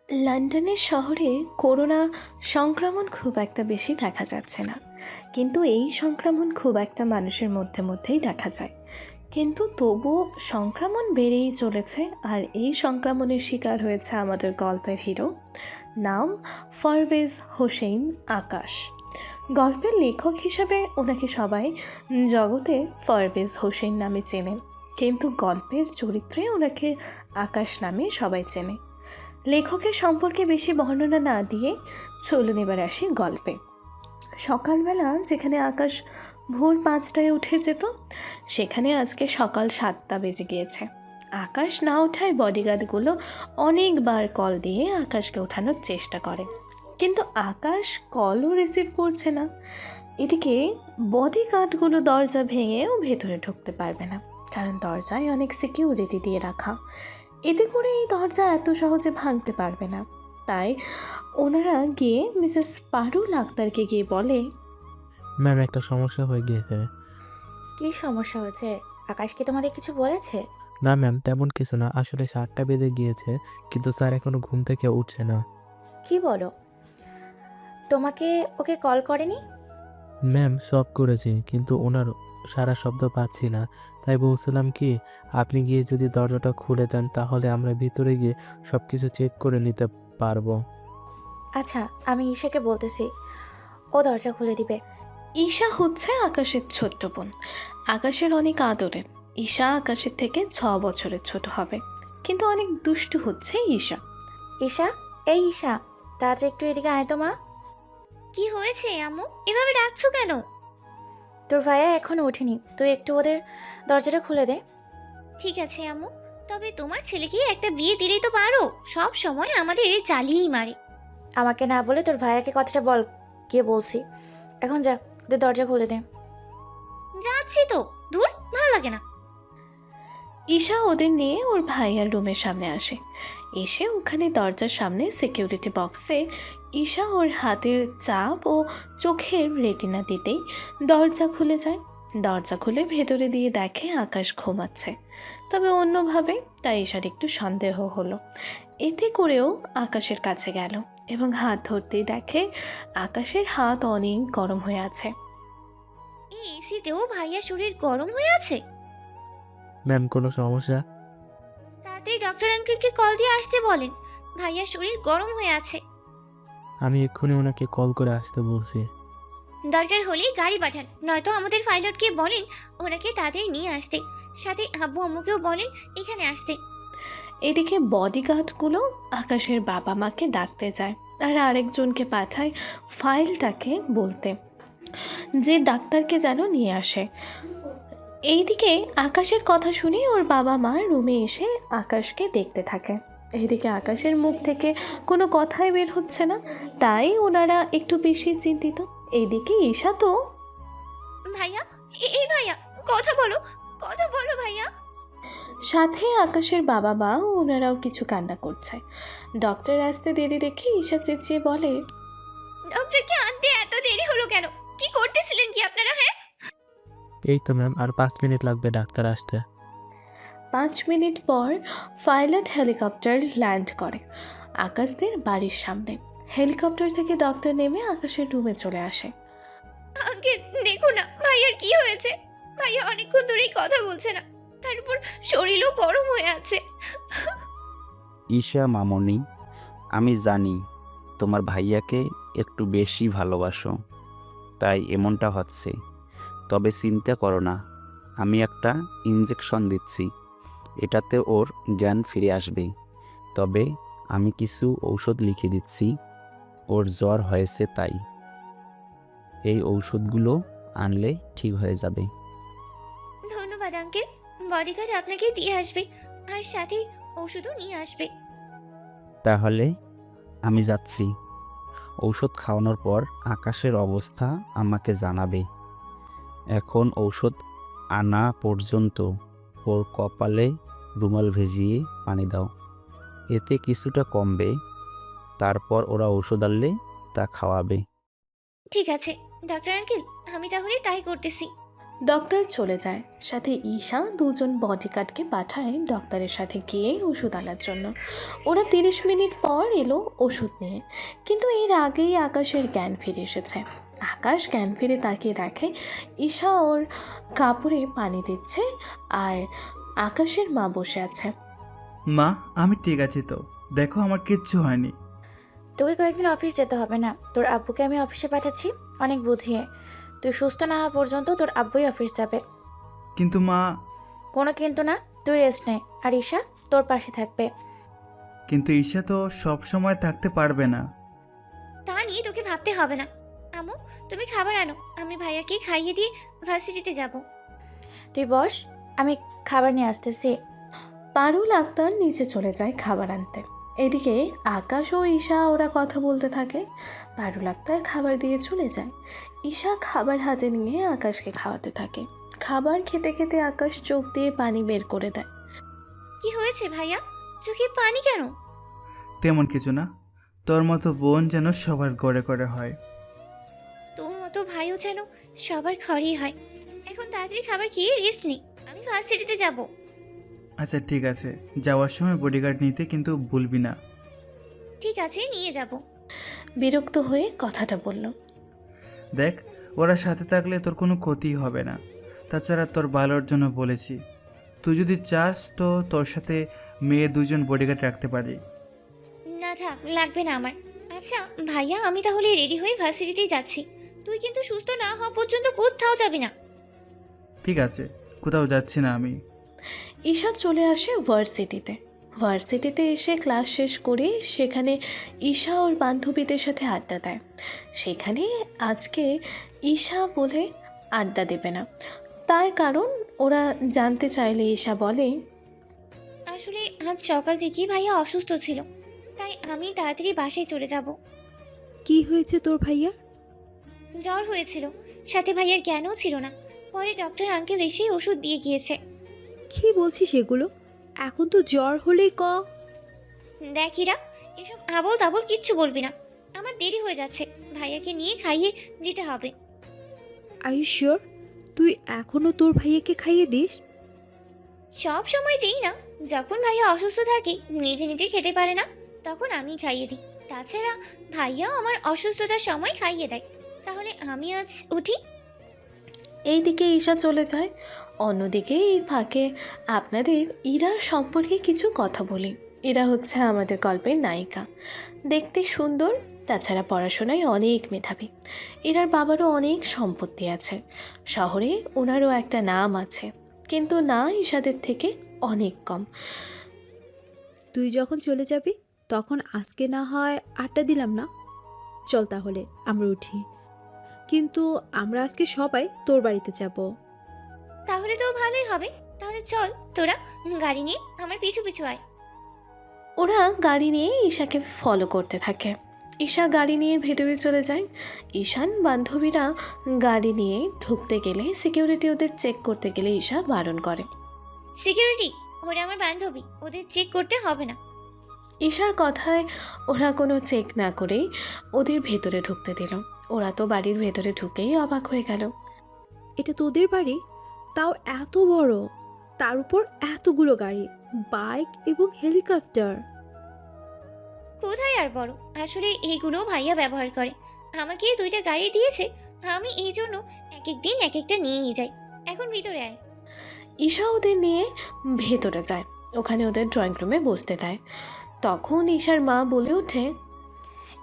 লন্ডনের শহরে করোনা সংক্রমণ খুব একটা বেশি দেখা যাচ্ছে না, কিন্তু এই সংক্রমণ খুব একটা মানুষের মধ্যেই দেখা যায়। কিন্তু তবুও সংক্রমণ বেড়েই চলেছে, আর এই সংক্রমণের শিকার হয়েছে আমাদের গল্পের হিরো, নাম পারভেজ হোসেন আকাশ। গল্পের লেখক হিসেবে ওনাকে সবাই জগতে পারভেজ হোসেন নামে চেনেন, কিন্তু গল্পের চরিত্রে ওনাকে আকাশ নামে সবাই চেনে। লেখকের সম্পর্কে বেশি বর্ণনা না দিয়ে চলুন এবার আসি গল্পে। সকালবেলা যেখানে আকাশ ভোর 5টায় উঠে যেত, সেখানে আজকে সকাল 7টা বেজে গিয়েছে। আকাশ না ওঠায় বডিগার্ডগুলো অনেকবার কল দিয়ে আকাশকে ওঠানোর চেষ্টা করে, কিন্তু আকাশ কলও রিসিভ করছে না। এদিকে বডিগার্ডগুলো দরজা ভেঙেও ভেতরে ঢুকতে পারবে না, কারণ দরজায় অনেক সিকিউরিটি দিয়ে রাখা। এতে করে এই দরজা এত সহজে ভাঙতে পারবে না। তাই ওনারা গিয়ে মিসেস পারুল আক্তারকে গিয়ে বলে, ম্যাম, একটা সমস্যা হয়ে গিয়েছে। কি সমস্যা হয়েছে? আকাশ কি তোমাদের কিছু বলেছে? না ম্যাম, তেমন কিছু না। আসলে 7টা বেজে গিয়েছে, কিন্তু স্যার এখনো ঘুম থেকে উঠছে না। কি বলো? তোমাকে ওকে কল করেনি? ম্যাম, সব করেছি, কিন্তু ওনার সারা শব্দ পাচ্ছি না। তাই বলছিলাম কি, আপনি গিয়ে যদি দরজাটা খুলে দেন তাহলে আমরা ভিতরে গিয়ে সব কিছু চেক করে নিতে পারবো। আচ্ছা, আমি ঈশাকে বলতেছি, ও দরজা খুলে দিবে। ঈশা হচ্ছে আকাশের ছোট্ট বোন। আকাশের অনেক আদরের। ঈশা আকাশের থেকে 6 বছরের ছোট হবে, কিন্তু অনেক দুষ্টু হচ্ছে ঈশা। ঈশা, এই ঈশা, তাড়াতাড়ি একটু এদিকে আয় তো মা। কি হয়েছে আম্মু, এভাবে ডাকছো কেন? তোর ভাইয়া এখনো ওঠেনি, তুই একটু ওদের দরজাটা খুলে দে। ঠিক আছে আম্মু, তবে তোমার ছেলেকে একটা বিয়ে দিলেই তো পারো, সব সময় আমাদের জ্বালিয়েই মারে। আমাকে না বলে তোর ভাইয়াকে কথাটা বল, গিয়ে বলছি। এখন যা, ওদের দরজা খুলে দে। যাচ্ছি তো, দূর, ভালো লাগে না। ঈশা ওদের নিয়ে ওর ভাইয়ার রুমের সামনে আসে। এসে ওখানে দরজার সামনে সিকিউরিটি বক্সে ঈশা ওর হাতের চাপ ও চোখের রেটিনা দিতেই দরজা খুলে যায়। দরজা খুলে ভেতরে দিয়ে দেখে আকাশ ঘুমাচ্ছে, তবে অন্যভাবে। তাই ঈশার একটু সন্দেহ হলো। এতে করেও আকাশের কাছে গেল এবং হাত ধরতেই দেখে আকাশের হাত অনেক গরম হয়ে আছে। এই এসিতেও ভাইয়া শরীর গরম হয়ে আছে। ম্যাম, কোনো সমস্যা? তাড়াতাড়ি ডক্টর আঙ্কেলকে কল দিয়ে আসতে বলেন, ভাইয়া শরীর গরম হয়ে আছে। আমি এক্ষুনি ওনাকে কল করে আসতে বলছি। দরকার হলেই গাড়ি পাঠান, নয়তো আমাদের পাইলটকে বলেন ওনাকে তাড়াতাড়ি নিয়ে আসতে, সাথে আব্বু আম্মুকেও বলেন এখানে আসতে। এদিকে বডিগার্ডগুলো আকাশের বাবা মাকে ডাকতে যায়, আর আরেকজনকে পাঠায় ফাইলটাকে বলতে যে ডাক্তারকে যেন নিয়ে আসে। এইদিকে আকাশের কথা শুনে ওর বাবা মা রুমে এসে আকাশকে দেখতে থাকে। এইদিকে আকাশের মুখ থেকে কোনো কথাই বের হচ্ছে না, তাই ওনারা একটু বেশি চিন্তিত। এইদিকে ঈশা তো ভাইয়া, এই ভাইয়া, কথা বলো, কথা বলো ভাইয়া। সাথে আকাশের বাবা মা ওনারাও কিছু কান্না করছে। ডক্টর আসতে দেরি দেখে ঈশা চেঁচিয়ে বলে, ডক্টরকে আনতে এত দেরি হলো কেন? কি করতেছিলেন কি আপনারা? হ্যাঁ, এই তো ম্যাম, আর 5 মিনিট লাগবে ডাক্তার আসতে। 5 মিনিট পর পাইলট হেলিকপ্টার ল্যান্ড করে আকাশদের বাড়ির সামনে। হেলিকপ্টার থেকে ডক্টর নেমে আকাশের রুমে চলে আসে। আগে দেখো না ভাইয়ার কি হয়েছে। ভাইয়া অনেকক্ষণ ধরেই কথা বলছে না, তার উপর শরীরও গরম হয়ে আছে। ঈশা মামনি, আমি জানি তোমার ভাইয়াকে একটু বেশি ভালোবাসো, তাই এমনটা হচ্ছে। তবে চিন্তা করো না, আমি একটা ইনজেকশন দিচ্ছি, এটাতে ওর জ্ঞান ফিরে আসবে। তবে আমি কিছু ঔষধ লিখে দিচ্ছি, ওর জ্বর হয়েছে তাই। এই ঔষধগুলো আনলে ঠিক হয়ে যাবে। ধন্যবাদ আঙ্কেল, বডিগার্ড আপনাকে দিয়ে আসবে, আর সাথে ওষুধও নিয়ে আসবে। তাহলে আমি যাচ্ছি। ঔষধ খাওয়ানোর পর আকাশের অবস্থা আমাকে জানাবে। এখন ঔষধ আনা পর্যন্ত ওর কপালে রুমাল ভিজিয়ে পানি দাও, এতে কিছুটা কমবে। তারপর ওরা ঔষধ আনলে তা খাওয়াবে। ঠিক আছে ডক্টর আঙ্কেল, আমি তাহলে তাই করতেছি। ডক্টর চলে যায়, সাথে ঈশা দুজন বডিগার্ডকে পাঠায় ডক্টরের সাথে গিয়ে ওষুধ আনার জন্য। ওরা 30 মিনিট পর এলো ওষুধ নিয়ে, কিন্তু এর আগেই আকাশের জ্ঞান ফিরে এসেছে। আকাশ জ্ঞান ফিরে তাকিয়ে দেখে ঈশা ওর কাপড়ে পানি দিচ্ছে আর আকাশের মা বসে আছে। মা, আমি ঠিক আছি তো, দেখো আমার কিচ্ছু হয়নি। তোকে কয়েকদিন অফিস যেতে হবে না, তোর আব্বুকে আমি অফিসে পাঠাচ্ছি অনেক বুঝিয়ে। তুই সুস্থ না হওয়া পর্যন্ত তোর আব্বুই অফিস যাবে। কিন্তু মা। কোনো কিন্তু না, তুই রেস্ট নে, আর ঈশা তোর পাশে থাকবে। কিন্তু ঈশা তো সব সময় থাকতে পারবে না। তা নিয়ে তোকে ভাবতে হবে না। আম্মু, তুমি খাবার আনো, আমি ভাইয়াকে খাইয়ে দিয়ে ভার্সিটিতে যাব। তুই বস, আমি খাবার নিয়ে আসতেছি। পারুল আক্তার নিচে চলে যায় খাবার আনতে। এদিকে আকাশ ও ঈশা ওরা কথা বলতে থাকে। পারুল আক্তার খাবার দিয়ে চলে যায়। ঈশা খাবার হাতে নিয়ে আকাশকে খাওয়াতে থাকে। খাবার খেতে খেতে আকাশ চোখ দিয়ে পানি বের করে দেয়। কি হয়েছে ভাইয়া, চোখে পানি কেন? তেমন কিছু না, তোর মতো বোন যেন সবার গড়ে করে হয়। তোর মতো ভাইও যেন সবার ঘরেই হয়। এখন তাড়াতাড়ি খাবার খেয়ে রেস্ট নে, আমি ভার্সিটিতে যাব। আচ্ছা ঠিক আছে, যাওয়ার সময় বডিগার্ড নিতে কিন্তু ভুলবি না। ঠিক আছে, নিয়ে যাব। বিরক্ত হয়ে কথাটা বলল। দেখ, ওরা সাথে থাকলে তোর কোনো ক্ষতি হবে না। তাছাড়া তোর ভালোর জন্য বলেছি। তুই যদি চাস তো তোর সাথে মেয়ে দুজন বডিগার্ড রাখতে পারি। না থাক, লাগবে না আমার। আচ্ছা ভাইয়া, আমি তাহলে রেডি হয়ে ভার্সিটিতেই যাচ্ছি। তুই কিন্তু সুস্থ না হওয়া পর্যন্ত কোথাও যাবি না। ঠিক আছে, কোথাও যাচ্ছি না আমি। ঈশা চলে আসে ভার্সিটিতে। ভার্সিটিতে এসে ক্লাস শেষ করে সেখানে ঈশা ওর বান্ধবীদের সাথে আড্ডা দেয়। সেখানে আজকে ঈশা বলে আড্ডা দেবে না, তার কারণ ওরা জানতে চাইলে ঈশা বলে, আসলে আজ সকাল থেকেই ভাইয়া অসুস্থ ছিল, তাই আমি তাড়াতাড়ি বাসায় চলে যাব। কি হয়েছে তোর ভাইয়া? জ্বর হয়েছিল, সাথে ভাইয়ার জ্ঞানও ছিল না। পরে ডক্টর আঙ্কেল এসে ওষুধ দিয়ে গিয়েছে। কি বলছিস এগুলো? এখন তো জ্বর হলেই দেখ ইরা, এসব আবল তাবল কিচ্ছু বলবি না। আমার দেরি হয়ে যাচ্ছে, ভাইয়াকে নিয়ে খাইয়ে দিতে হবে। আর ইউ শিওর তুই এখনো তোর ভাইয়াকে খাইয়ে দিস? সব সময় দিই না, যখন ভাইয়া অসুস্থ থাকে নিজে নিজে খেতে পারে না তখন আমি খাইয়ে দিই। তাছাড়া ভাইয়াও আমার অসুস্থতার সময় খাইয়ে দেয়। তাহলে আমি আজ উঠি। এইদিকে ঈশা চলে যায়। অন্যদিকে এই ফাঁকে আপনাদের ইরার সম্পর্কে কিছু কথা বলি। এরা হচ্ছে আমাদের গল্পের নায়িকা, দেখতে সুন্দর, তাছাড়া পড়াশোনায় অনেক মেধাবী। এরার বাবারও অনেক সম্পত্তি আছে, শহরে ওনারও একটা নাম আছে, কিন্তু না ঈশাদের থেকে অনেক কম। তুই যখন চলে যাবি তখন আজকে না হয় আড্ডা দিলাম না? চল তাহলে আমরা উঠি। কিন্তু আমরা আজকে সবাই তোর বাড়িতে যাব। তাহলে তো ভালোই হবে। তাহলে চল তোরা গাড়ি নিয়ে আমার পিছু পিছু আয়। ওরা গাড়ি নিয়ে ঈশাকে ফলো করতে থাকে। ঈশা গাড়ি নিয়ে ভেতরে চলে যায়। ঈশান বান্ধবীরা গাড়ি নিয়ে ঢুকতে গেলে সিকিউরিটি ওদের চেক করতে গেলে ঈশা বারণ করে। সিকিউরিটি, ওরা আমার বান্ধবী, ওদের চেক করতে হবে না। ঈশার কথায় ওরা কোনো চেক না করেই ওদের ভেতরে ঢুকতে দিল। ওরা তো বাড়ির ভেতরে ঢুকেই অবাক হয়ে গেল। এটা তোদের বাড়ি? তাও এত বড়, তার উপর এতগুলো গাড়ি, বাইক এবং হেলিকপ্টার। কোথায় আর বড়, আসলে এইগুলো ভাইয়া ব্যবহার করে। আমাকে 2টা গাড়ি দিয়েছে, আমি এই জন্য এক এক দিন এক একটা নিয়েই যাই। এখন ভিতরে আয়। ঈশা ওদের নিয়ে ভেতরে যায়, ওখানে ওদের ড্রয়িং রুমে বসতে দেয়। তখন ঈশার মা বলে ওঠে,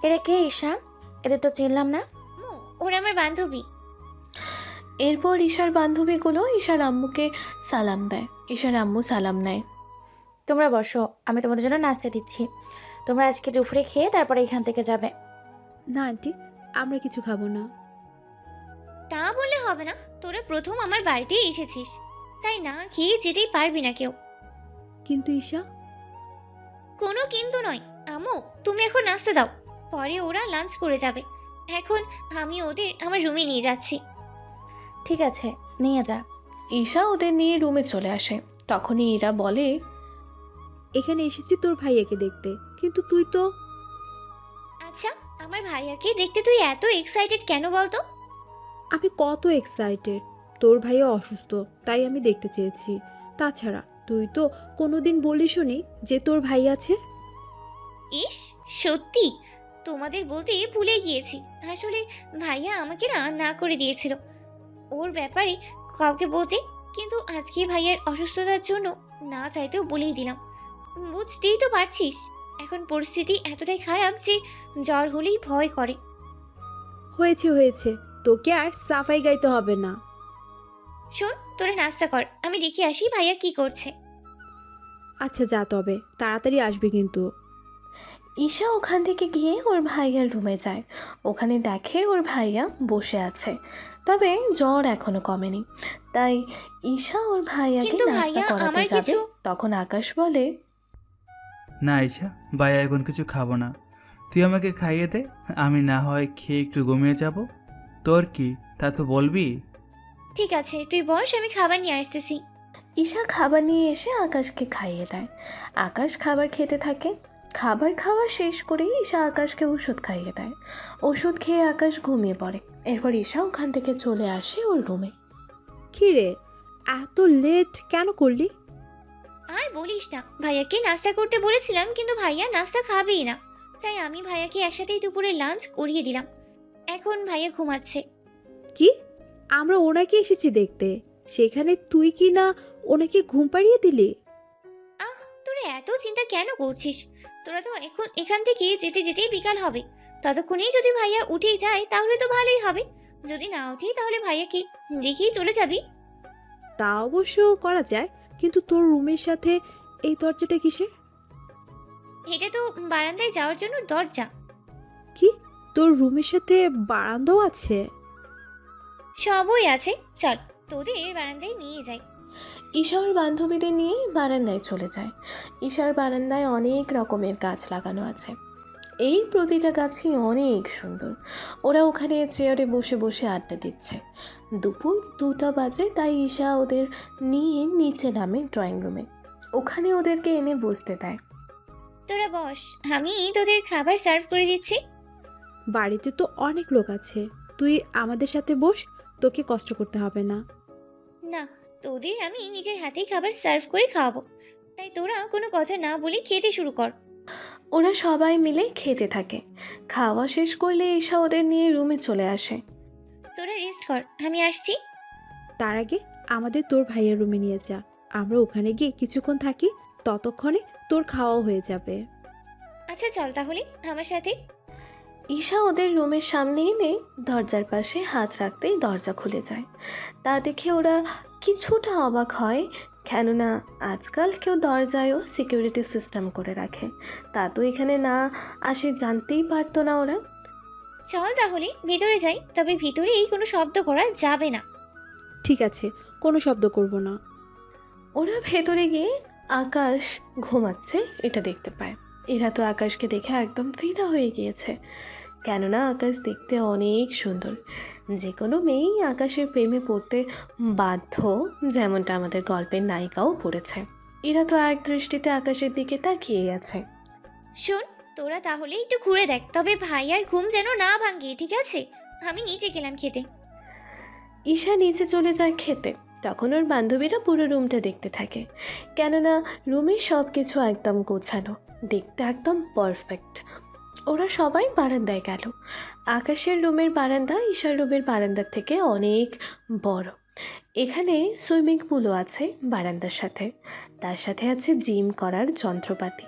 এরা কে ঈশা? এদের তো চিনলাম না। আম্মু, ওরা আমার বান্ধবী। এরপর ঈশার বান্ধবীগুলো ঈশার আম্মুকে সালাম দেয়। ঈশার আম্মু সালাম নেয়। তোমরা বসো, আমি তোমাদের জন্য নাস্তা দিচ্ছি। তোমরা আজকে দুপুরে খেয়ে তারপরে এখান থেকে যাবে। না আন্টি, আমরা কিছু খাবো না। তা বললে হবে না, তোরা প্রথম আমার বাড়িতে এসেছিস, তাই না খেয়ে যেতেই পারবি না কেউ। কিন্তু ঈশা। কোনো কিন্তু নয়। আম্মু, তুমি এখন নাস্তা দাও, পরে ওরা লাঞ্চ করে যাবে। এখন আমি ওদের আমার রুমে নিয়ে যাচ্ছি। ঠিক আছে, নিয়ে যা। ঈশা ওদের নিয়ে রুমে চলে আসে। তখনই ইরা বলে, এখানে এসেছি তোর ভাইয়াকে দেখতে, কিন্তু তুই তো। আচ্ছা, আমার ভাইয়াকে দেখতে তুই এত এক্সাইটেড কেন বলতো? আমি কত এক্সাইটেড, তোর ভাইয়া অসুস্থ, তাই আমি দেখতে চেয়েছি। তাছাড়া তুই তো কোনোদিন বলিসও নি যে তোর ভাই আছে। ইস, সত্যি তোমাদের বলতে ভুলে গিয়েছি। আসলে ভাইয়া আমাকে না না করে দিয়েছিল ওর ব্যাপারে কাউকে বলতে, কিন্তু আজকে ভাইয়ার অসুস্থতার জন্য না চাইতেও বলেই দিলাম। বুঝতেই তো পারছিস এখন পরিস্থিতি এতটাই খারাপ যে জ্বর হলেই ভয় করে। হয়েছে হয়েছে, তোকে আর সাফাই গাইতে হবে না। শোন, তোরা নাস্তা কর, আমি দেখে আসি ভাইয়া কি করছে। আচ্ছা যা, তবে তাড়াতাড়ি আসবি কিন্তু। ঈশা ওখান থেকে গিয়ে ওর ভাইয়ার রুমে যায়। ওখানে দেখে ওর ভাইয়া বসে আছে, তবে জ্বর এখনো কমেনি। তাই ঈশা ওর ভাইয়াকে কিন্তু নাস্তা ভাইয়া, করাতে আমার যাবে, কিছু- তখন আকাশ বলে, না আয়শা, ভাইয়া এখন কিছু খাবো না, তুই আমাকে খাইয়ে দে, আমি না হয় খেয়ে একটু ঘুমিয়ে যাব। তোর কি, তা তো বলবি। ঠিক আছে, তুই বস, আমি খাবার নিয়ে আসতেছি। ঈশা খাবার নিয়ে এসে আকাশকে খাইয়ে দেয়। আকাশ খাবার খেতে থাকে। খাবার খাওয়া শেষ করেই ঈশা আকাশকে ওষুধ খাইয়ে দেয়। ওষুধ খেয়ে আকাশ ঘুমিয়ে পড়ে। এরপর ঈশা ওখান থেকে চলে আসে ওর রুমে। কি রে, এত লেট কেন করলি? আর বলিস না, ভাইয়াকে নাস্তা করতে বলেছিলাম কিন্তু ভাইয়া নাস্তা খাবেই না, তাই আমি ভাইয়াকে একসাথেই দুপুরে লাঞ্চ করিয়ে দিলাম। এখন ভাইয়া ঘুমাচ্ছে। কি, আমরা ওনাকে এসেছি দেখতে, সেখানে তুই কি না ওনাকে ঘুম পাড়িয়ে দিলি? আহ, তোরা এত চিন্তা কেন করছিস? তোরা তো এখন এখান থেকে যেতে যেতেই বিকাল হবে। ততক্ষণেই যদি ভাইয়া উঠে যায় তাহলে তো ভালোই হবে, যদি না উঠে তাহলে ভাইয়াকে দেখেই চলে যাবি। তা অবশ্য করা যায়, কিন্তু তোর রুমের সাথে এই দরজাটা কিসের? এটা তো বারান্দায় যাওয়ার জন্য দরজা। কি, তোর রুমের সাথে বারান্দাও আছে? সবই আছে, চল তোদের বারান্দায় নিয়ে যাই। ঈশা ওর বান্ধবীদের নিয়ে বারান্দায় চলে যায়। ঈশার বারান্দায় অনেক রকমের গাছ লাগানো আছে। এই প্রতিটা গাছই অনেক সুন্দর। ওরা ওখানে চেয়ারে বসে বসে আড্ডা দিচ্ছে। দুপুর 2টা বাজে, তাই ঈশা ওদের নিয়ে নিচে নামে ড্রয়িং রুমে। ওখানে ওদেরকে এনে বসতে দেয়। তোরা বস, আমি তোদের খাবার সার্ভ করে দিচ্ছি। বাড়িতে তো অনেক লোক আছে, তুই আমাদের সাথে বস, তোকে কষ্ট করতে হবে না। না, তোদের আমি নিজের হাতেই খাবার সার্ভ করে খাওয়াবো, তাই তোরা কোনো কথা না বলে খেতে শুরু কর। ওরা সবাই মিলে খেতে থাকে। খাওয়া শেষ করলে ঈশা ওদের নিয়ে রুমে চলে আসে। তোরা রেস্ট কর, আমি আসছি। তার আগে আমাদের তোর ভাইয়ের রুমে নিয়ে যা, আমরা ওখানে গিয়ে কিছুক্ষণ থাকি, ততক্ষণে তোর খাওয়াও হয়ে যাবে। আচ্ছা চল তাহলে আমার সাথে। ঈশা ওদের রুমের সামনে এনে দরজার পাশে হাত রাখতেই দরজা খুলে যায়। তা দেখে ওরা কিছুটা অবাক হয়, কেননা আজকাল কেউ দরজায়ও সিকিউরিটি সিস্টেম করে রাখে। তা তো এখানে না আসে জানতেই পারতো না ওরা। চল তাহলে ভিতরে যাই, তবে ভিতরেই কোনো শব্দ করা যাবে না। ঠিক আছে, কোনো শব্দ করব না। ওরা ভেতরে গিয়ে আকাশ ঘুমাচ্ছে এটা দেখতে পায়। এরা তো আকাশকে দেখে একদম ফিদা হয়ে গিয়েছে, কেননা আকাশ দেখতে অনেক সুন্দর। যে কোনো মেয়েই আকাশের প্রেমে পড়তে বাধ্য, যেমনটা আমাদের গল্পের নায়িকাও পড়েছে। এরা তো এক দৃষ্টিতে আকাশের দিকে তাকিয়ে আছে। শোন, তোরা তাহলে একটু ঘুরে দেখ, তবে ভাইয়ার ঘুম যেন না ভাঙে, ঠিক আছে? আমি নিচে গেলাম খেতে। ঈশা নিচে চলে যায় খেতে। তখন ওর বান্ধবীরা পুরো রুমটা দেখতে থাকে, কেননা রুমে সব কিছু একদম গোছানো, দেখতে একদম পারফেক্ট। ওরা সবাই বারান্দায় গেল। আকাশের রুমের বারান্দা ঈশার রুমের বারান্দার থেকে অনেক বড়। এখানে সুইমিং পুলও আছে বারান্দার সাথে, তার সাথে আছে জিম করার যন্ত্রপাতি।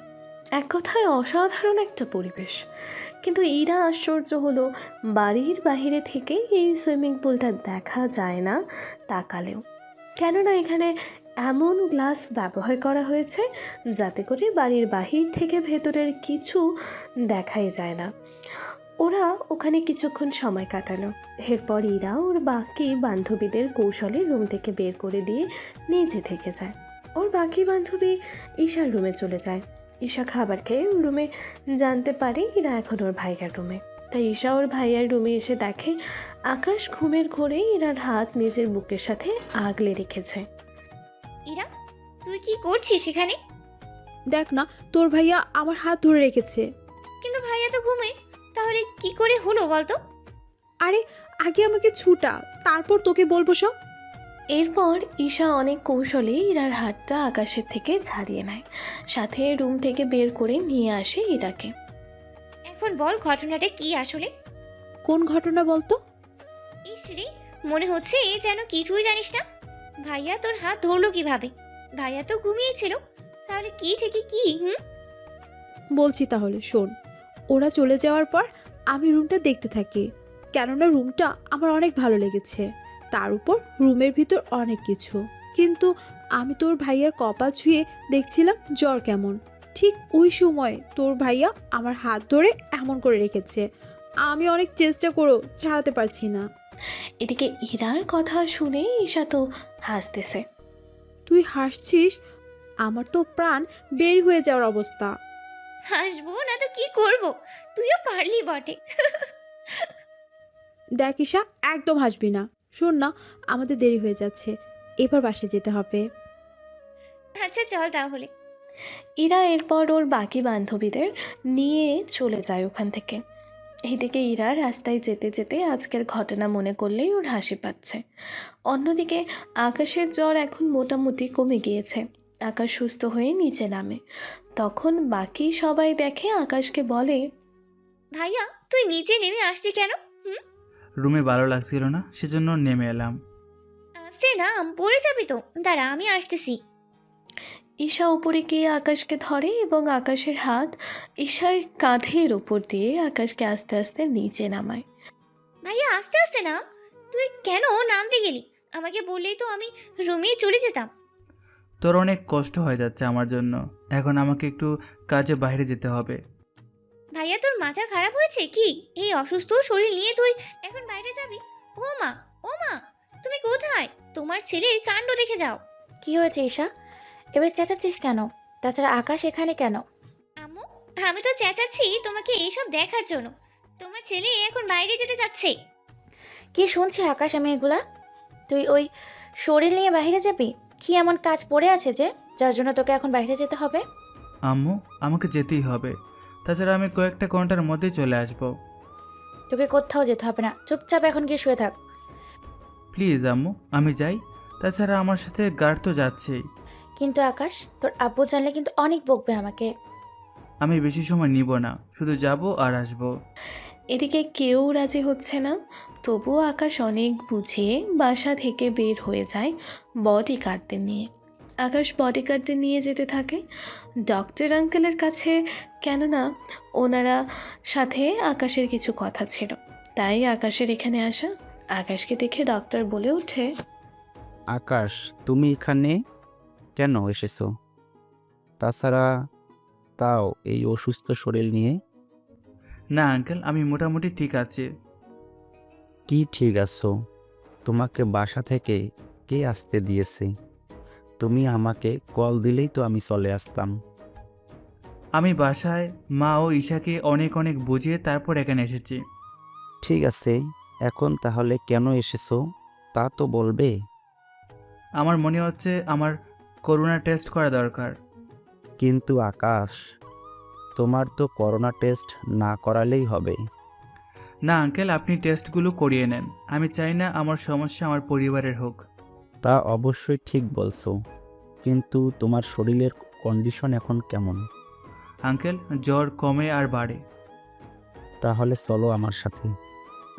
এক কথায় অসাধারণ একটা পরিবেশ। কিন্তু এরা আশ্চর্য হলো, বাড়ির বাইরে থেকে এই সুইমিং পুলটা দেখা যায় না তাকালেও, কেননা এখানে এমন গ্লাস ব্যবহার করা হয়েছে যাতে করে বাড়ির বাহির থেকে ভেতরের কিছু দেখাই যায় না। ওরা ওখানে কিছুক্ষণ সময় কাটালো। এরপর ইরা ওর বাকি বান্ধবীদের কৌশলে রুম থেকে বের করে দিয়ে নিজে থেকে যায়। ওর বাকি বান্ধবী ঈশার রুমে চলে যায়। ঈশা খাবার খেয়ে ওর রুমে জানতে পারে ইরা এখন ওর ভাইয়ার রুমে। তাই ঈশা ওর ভাইয়ার রুমে এসে দেখে আকাশ ঘুমের ঘোরে ইরার হাত নিজের বুকের সাথে আগলে রেখেছে। ইরা, তুই কি করছিস এখানে? দেখ না, তোর ভাইয়া আমার হাত ধরে রেখেছে। কিন্তু ভাইয়া তো ঘুমে, তাহলে কি করে হলো বলতো? আরে আগে আমাকে ছুটা, তারপর তোকে বলবো সব। এরপর ঈশা অনেক কৌশলে ইরার হাতটা আকাশের থেকে ছাড়িয়ে নেয়, সাথে রুম থেকে বের করে নিয়ে আসে ইরাকে। এখন বল ঘটনাটা কি আসলে? কোন ঘটনা বলতো? ইস রে, মনে হচ্ছে যেন কিছুই জানিস না। ভাইয়া তোর হাত ধরলো কিভাবে? ভাইয়া তো ঘুমিয়েছিল, তাহলে কি থেকে কি? বলছি তাহলে শোন। ওরা চলে যাওয়ার পর আমি রুমটা দেখতে থাকি, কেননা রুমটা আমার অনেক ভালো লেগেছে। তার উপর রুমের ভিতর অনেক কিছু, কিন্তু আমি তোর ভাইয়ার কপাল ছুঁয়ে দেখছিলাম জ্বর কেমন। ঠিক ওই সময় তোর ভাইয়া আমার হাত ধরে এমন করে রেখেছে, আমি অনেক চেষ্টা করেও ছাড়াতে পারছি না। এদিকে ইরার কথা শুনে ঈশা তো হাসতেছে। তুই হাসছিস? আমার তো প্রাণ বের হয়ে যাওয়ার অবস্থা। হাসবো না তো কি করব? তুইও পারলি বটে। দেখ ঈশা, একদম হাসবি না। শোন না, আমাদের দেরি হয়ে যাচ্ছে, এবার বাসায় যেতে হবে। আচ্ছা চল তাহলে। ইরা এরপর ওর বাকি বান্ধবীদের নিয়ে চলে যায় ওখান থেকে। এইদিকে ইরা রাস্তায় যেতে যেতে আজকের ঘটনা মনে করলেই ওর হাসি পাচ্ছে। অন্যদিকে আকাশের জ্বর এখন মোটামুটি কমে গিয়েছে। আকাশ সুস্থ হয়ে নিচে নামে। তখন বাকি সবাই দেখে আকাশকে বলে, ভাইয়া তুই নিচে নেমে আসলি কেন? রুমে ভালো লাগছিল না, সেজন্য নেমে এলাম। আসতে না, পড়ে যাবি তো। দাঁড়া, আমি আসতেছি। ঈশা উপরে গিয়ে আকাশকে ধরে এবং আকাশের হাত ঈশার কাঁধের উপর দিয়ে আকাশকে আস্তে আস্তে নিচে নামায়। ভাইয়া আস্তে আস্তে নাম। তুই কেন নামতে গেলি? আমাকে বললেই তো আমি রুমে চলে যেতাম। তোর অনেক কষ্ট হয়ে যাচ্ছে আমার জন্য, এখন আমাকে একটু কাজে বাইরে যেতে হবে। ভাইয়া তোর মাথা খারাপ হয়েছে কি? এই অসুস্থ শরীর নিয়ে তুই এখন বাইরে যাবি? ও মা, ও মা, তুমি কোথায়? তোমার ছেলের কাণ্ড দেখে যাও। কি হয়েছে ঈশা? এবার চেঁচাচ্ছিস কেন? তাছাড়া আকাশ এখানে কেন? আম্মু, আমি তো চেঁচাচ্ছি তোমাকে এইসব দেখার জন্য। তোমার ছেলে এখন বাইরে যেতে যাচ্ছে। কি শুনছি আকাশ আমি এগুলা? তুই ওই শরীর নিয়ে বাইরে যাবি? কি এমন কাজ পড়ে আছে যে যার জন্য তোকে এখন বাইরে যেতে হবে? আম্মু, আমাকে যেতেই হবে, তাছাড়া আমি কয়েকটা ঘন্টার মধ্যেই চলে আসব। তোকে কোথাও যেতে হবে না, চুপচাপ এখন গিয়ে শুয়ে থাক। প্লিজ আম্মু, আমি যাই, তাছাড়া আমার সাথে গার্ড তো যাচ্ছেই। কিন্তু আকাশ, তোর আব্বু জানলে কিন্তু অনেক বকবে আমাকে। আমি বেশি সময় নিব না, শুধু যাব আর আসব। এদিকে কেউ রাজি হচ্ছে না। তবুও আকাশ অনেক বুঝিয়ে বাসা থেকে বের হয়ে যায় বডিগার্ডদের নিয়ে। আকাশ বডিগার্ডদের নিয়ে যেতে থাকে ডক্টর আঙ্কেলের কাছে, কেননা ওনারা সাথে আকাশের কিছু কথা ছিল, তাই আকাশের এখানে আসা। আকাশকে দেখে ডক্টর বলে ওঠে, আকাশ, তুমি এখানে কেন এসেছো? তাছাড়া তাও এই অসুস্থ শরীর নিয়ে? না আঙ্কেল, আমি মোটামুটি ঠিক আছি। কি ঠিক আছো? তোমাকে বাসা থেকে কে আসতে দিয়েছে? তুমি আমাকে কল দিলেই তো আমি চলে আসতাম। আমি বাসায় মা ও ঈশাকে অনেক অনেক বুঝিয়ে তারপর এখানে এসেছি। ঠিক আছে, এখন তাহলে কেন এসেছো তা তো বলবে। আমার মনে হচ্ছে আমার করোনা টেস্ট করা দরকার। কিন্তু আকাশ, তোমার তো করোনা টেস্ট না করালেই হবে। না আঙ্কেল, আপনি টেস্টগুলো করিয়ে নেন। আমি চাই না আমার সমস্যা আমার পরিবারের হোক। তা অবশ্যই ঠিক বলছো, কিন্তু তোমার শরীরের কন্ডিশন এখন কেমন? আঙ্কেল, জ্বর কমে আর বাড়ে। তাহলে চলো আমার সাথে,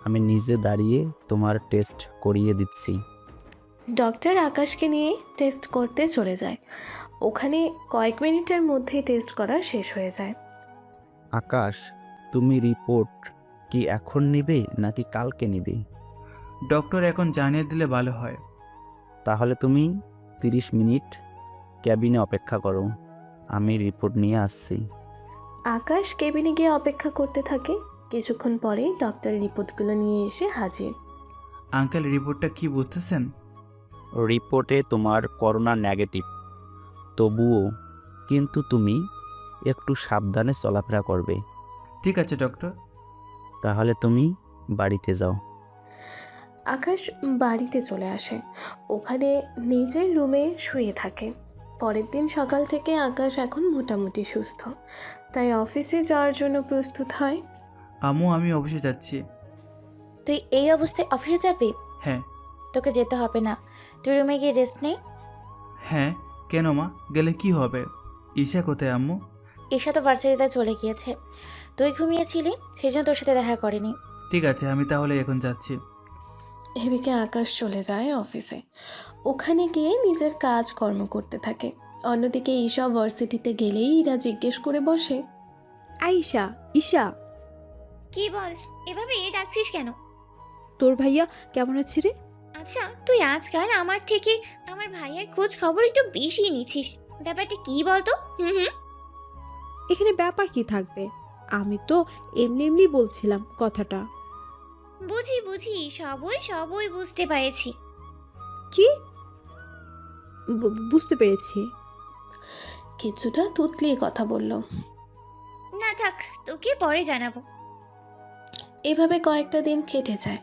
আমি নিজে দাঁড়িয়ে তোমার টেস্ট করিয়ে দিচ্ছি। ডক্টর আকাশকে নিয়ে টেস্ট করতে চলে যায়। ওখানে কয়েক মিনিটের মধ্যেই টেস্ট করা শেষ হয়ে যায়। আকাশ, তুমি রিপোর্ট কি এখন নিবে নাকি কালকে নিবে? ডক্টর এখন জানিয়ে দিলে ভালো হয়। তাহলে তুমি 30 মিনিট ক্যাবিনে অপেক্ষা করো, আমি রিপোর্ট নিয়ে আসছি। আকাশ কেবিনে গিয়ে অপেক্ষা করতে থাকে। কিছুক্ষণ পরেই ডক্টর রিপোর্টগুলো নিয়ে এসে হাজির। আঙ্কেল, রিপোর্টটা কি বুঝতেছেন? রিপোর্টে তোমার করোনা নেগেটিভ, তবুও কিন্তু তুমি একটু সাবধানে চলাফেরা করবে। ঠিক আছে ডক্টর। তাহলে তুমি বাড়িতে যাও। আকাশ বাড়িতে চলে আসে, ওখানে নিজের রুমে শুয়ে থাকে। পরের দিন সকাল থেকে আকাশ এখন মোটামুটি সুস্থ, তাই অফিসে যাওয়ার জন্য প্রস্তুত হয়। আম্মু, আমি অফিসে যাচ্ছি। তুই এই অবস্থায় অফিসে যাবি? হ্যাঁ। তোকে যেতে হবে না, তুই রুমে গিয়ে রেস্ট নে। হ্যাঁ, কেন মা? গেলে কি হবে? ঈশা কোথায় আম্মু? ঈশা তো ভার্সিটিতে চলে গিয়েছে, তুই ঘুমিয়েছিলি সেই জন্য তোর সাথে দেখা করেনি। ঠিক আছে, আমি তাহলে এখন যাচ্ছি। এদিকে আকাশ চলে যায় অফিসে। ওখানে গিয়ে নিজের কাজ কর্ম করতে থাকে। অন্যদিকে ঈশা ভার্সিটিতে গেলেই ইরা জিজ্ঞেস করে বসে, আইসা, ঈশা, কি বল, এভাবে ডাকছিস কেন? তোর ভাইয়া কেমন আছে রে? আচ্ছা, তুই আজকাল আমার থেকে আমার ভাইয়ের খোঁজ খবর একটু বেশি নিচ্ছিস। ব্যাপারটা কি বলতো? হুম। এখানে ব্যাপার কি থাকবে? আমি তো এমনি এমনি বলছিলাম কথাটা। বুঝি সবই বুঝতে পেরেছি। কি? বুঝতে পেরেছি। কিছুটা তুতলিয়ে কথা বলল। না থাক, তোকে পরে জানাবো। এভাবে কয়েকটা দিন কেটে যায়।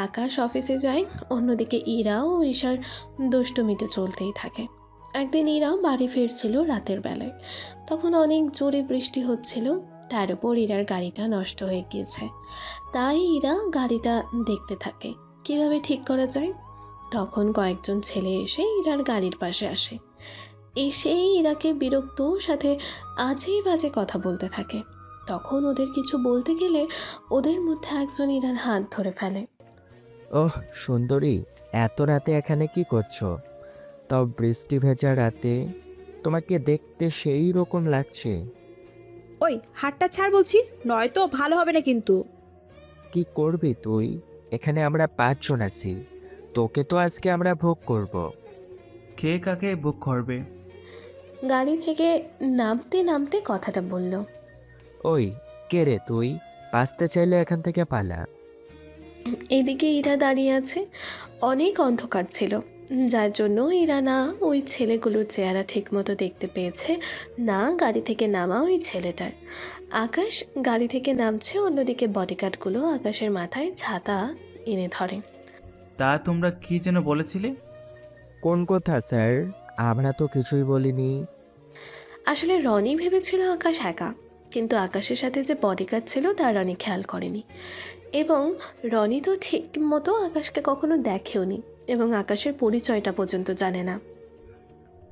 আকাশ অফিসে যায়, অন্যদিকে ইরা ও ঈশার দুষ্টুমিতে চলতেই থাকে। একদিন ইরা বাড়ি ফিরছিল রাতের বেলায়। তখন অনেক জোরে বৃষ্টি হচ্ছিল, তার উপর ইরার গাড়িটা নষ্ট হয়ে গিয়েছে। তাই ইরা গাড়িটা দেখতে থাকে কিভাবে ঠিক করা যায়। তখন কয়েকজন ছেলে এসে ইরার গাড়ির পাশে আসে। এসেই ইরাকে বিরক্ত সাথে আজে বাজে কথা বলতে থাকে। তখন ওদের কিছু বলতে গেলে ওদের মধ্যে একজন ইরার হাত ধরে ফেলে। ওহ সুন্দরী, এত রাতে এখানে কি করছো? তাও বৃষ্টি ভেজা রাতে, তোমাকে দেখতে সেই রকম লাগছে। ওই হাতটা ছাড় বলছি, নয়তো ভালো হবে না কিন্তু। কি করবি তুই? এখানে আমরা 5 জন আছি, তোকে তো আজকে আমরা ভোগ করব। কে কাকে বুক করবে? গাড়ি থেকে নামতে নামতে কথাটা বলল। ওই কে রে তুই? বাঁচতে চাইলে এখান থেকে পালা। এদিকে ইরা দাঁড়িয়ে আছে। অনেক অন্ধকার ছিল, যার জন্য ইরা না ওই ছেলেগুলোর চেহারা ঠিকমতো দেখতে পেয়েছে, না গাড়ি থেকে নামা ওই ছেলেটার। আকাশ গাড়ি থেকে নামছে, অন্যদিকে বডিগার্ডগুলো আকাশের মাথায় ছাতা এনে ধরে। তা তোমরা কি যেন বলেছিলে? কোন কথা স্যার? আমরা তো কিছুই বলিনি। আসলে রনি ভেবেছিল আকাশ একা, কিন্তু আকাশের সাথে যে বডিগার্ড ছিল তা রনি খেয়াল করেনি। এবং রনি তো ঠিক মতো আকাশকে কখনো দেখেওনি এবং আকাশের পরিচয়টা পর্যন্ত জানে না।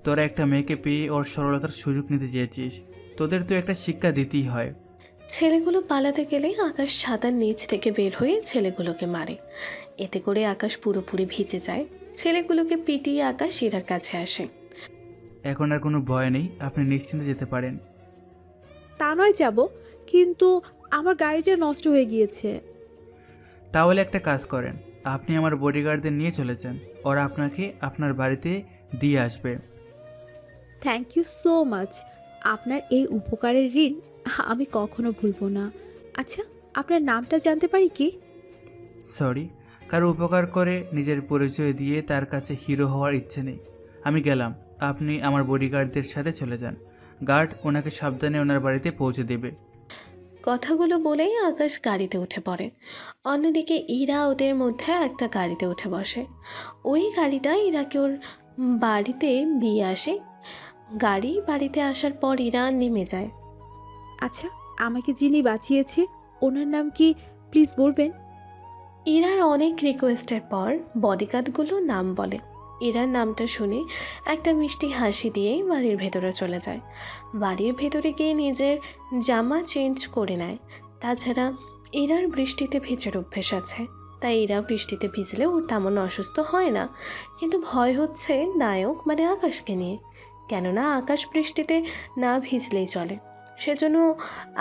তোরা একটা মেয়েকে পেয়ে ওর সরলতার সুযোগ নিতে চেয়েছিস, তোদের তো একটা শিক্ষা দিতেই হয়। ছেলেগুলো পালাতে গেলে আকাশ ছাতার নিচ থেকে বের হয়ে ছেলেগুলোকে মারে। এতে করে আকাশ পুরোপুরি ভিজে যায়। ছেলেগুলোকে পিটিয়ে আকাশ ইরার কাছে আসে। এখন আর কোনো ভয় নেই, আপনি নিশ্চিন্তে যেতে পারেন। তা নয় যাব, কিন্তু আমার গাড়িটা নষ্ট হয়ে গিয়েছে। তাহলে একটা কাজ করেন, আপনি আমার বডিগার্ডদের নিয়ে চলে যান, ওরা আপনাকে আপনার বাড়িতে দিয়ে আসবে। Thank you so much. আপনার এই উপকারের ঋণ আমি কখনো ভুলবো না। আচ্ছা, আপনার নামটা জানতে পারি কি? সরি, কারো উপকার করে নিজের পরিচয় দিয়ে তার কাছে হিরো হওয়ার ইচ্ছে নেই। আমি গেলাম, আপনি আমার বডিগার্ডদের সাথে চলে যান। গার্ড ওনাকে সাবধানে ওনার বাড়িতে পৌঁছে দেবে। কথাগুলো বলেই আকাশ গাড়িতে উঠে পড়ে। অন্যদিকে ইরা ওদের মধ্যে একটা গাড়িতে উঠে বসে। ওই গাড়িটা ইরাকে ওর বাড়িতে দিয়ে আসে। বাড়িতে আসার পর ইরা নেমে যায়। আচ্ছা, আমাকে যিনি বাঁচিয়েছে ওনার নাম কি প্লিজ বলবেন? ইরার অনেক রিকোয়েস্টের পর বডিগার্ডগুলো নাম বলে। ইরার নামটা শুনে একটা মিষ্টি হাসি দিয়ে বাড়ির ভেতরে চলে যায়। বাড়ির ভেতরে গিয়ে নিজের জামা চেঞ্জ করে নেয়। তাছাড়া ইরার বৃষ্টিতে ভিজার অভ্যেস আছে, তাই ইরা বৃষ্টিতে ভিজলে ওর তেমন অসুস্থ হয় না। কিন্তু ভয় হচ্ছে নায়ক মানে আকাশকে নিয়ে, কেননা আকাশ বৃষ্টিতে না ভিজলেই চলে। সেজন্য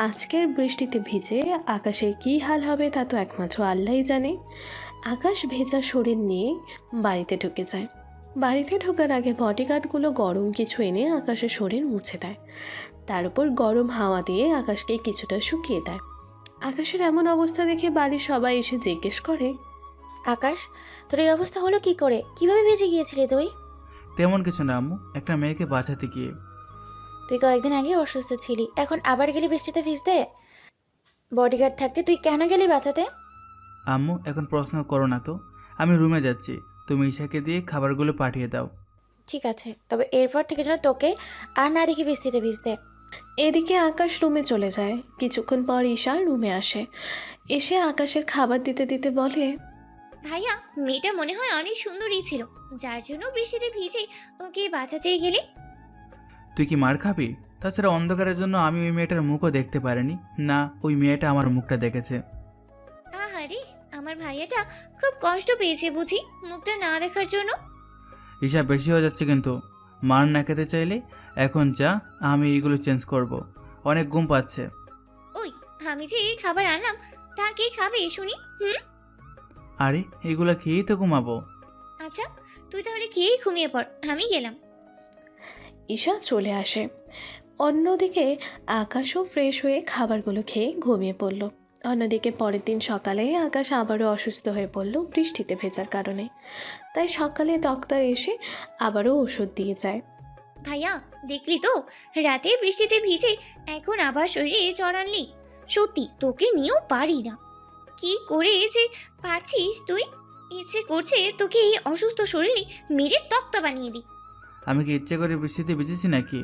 আজকের বৃষ্টিতে ভিজে আকাশের কী হাল হবে তা তো একমাত্র আল্লাহই জানে। আকাশ ভেজা শরীর নিয়ে বাড়িতে ঢুকে যায়। বাড়িতে ঢোকার আগে বডিগার্ডগুলো গরম কিছু এনে আকাশের শরীর মুছে দেয়। তার উপর গরম হাওয়া দিয়ে আকাশকে কিছুটা শুকিয়ে দেয়। আকাশের এমন অবস্থা দেখে বাড়ির সবাই এসে জিজ্ঞেস করে, আকাশ, তোর এই অবস্থা হলো কি করে? কিভাবে ভেজে গিয়েছিলি তুই? তেমন কিছু না আম্মু, একটা মেয়েকে বাঁচাতে গিয়ে। তুই কয়েকদিন আগে অসুস্থ ছিলি, এখন আবার গেলি বৃষ্টিতে ভিজতে? বডিগার্ড থাকতে তুই কেন গেলি বাঁচাতে? আম্মু এখন প্রশ্ন করো না তো, আমি রুমে যাচ্ছি, তুমি ঈশাকে দিয়ে খাবারগুলো পাঠিয়ে দাও। ঠিক আছে, তবে এরপর থেকে যেন তোকে আর না দেখি বৃষ্টিতে ভিজতে। এদিকে আকাশ রুমে চলে যায়। কিছুক্ষণ পর ঈশা রুমে আসে। এসে আকাশের খাবার দিতে দিতে বলে, ভাইয়া, মেয়েটা মনে হয় অনেক সুন্দরী ছিল, যার জন্য বৃষ্টিতে ভিজে ওকে বাঁচাতে গেলে। তুই কি মার খাবি? তাছাড়া অন্ধকারের জন্য আমি ওই মেয়েটার মুখও দেখতে পারিনি, না ওই মেয়েটা আমার মুখটা দেখেছে। আহারে, আমার ভাইয়াটা খুব কষ্ট পেয়েছে বুঝি মুখটা না দেখার জন্য। হিসাব বেশি হয়ে যাচ্ছে কিন্তু। মার না খেতে চাইলে এখন যা, আমি এইগুলো চেঞ্জ করব। অনেক ঘুম পাচ্ছে। ওই, আমি যে এই খাবার আনলাম তা কে খাবে শুনি? আরে এগুলো খেয়েই তো ঘুমাবো। আচ্ছা, তুই তাহলে খেয়েই ঘুমিয়ে পড়, আমি গেলাম। ঈশা চলে আসে। অন্যদিকে আকাশও ফ্রেশ হয়ে খাবারগুলো খেয়ে ঘুমিয়ে পড়ল। অন্যদিকে পরের দিন সকালে আকাশ আবারও অসুস্থ হয়ে পড়ল বৃষ্টিতে ভেজার কারণে। তাই সকালে ডাক্তার এসে আবারও ওষুধ দিয়ে যায়। ভাইয়া, দেখলি তো, রাতে বৃষ্টিতে ভিজে এখন আবার শরীরে জ্বর আনলি। সত্যি তোকে নিয়েও পারি না। কি করে যে পারছিস তুই? ইচ্ছে করছে তোকে এই অসুস্থ শরীরে মেরে তক্তা বানিয়ে দিই। আমি কি ইচ্ছে করে বৃষ্টিতে ভিজেছি নাকি?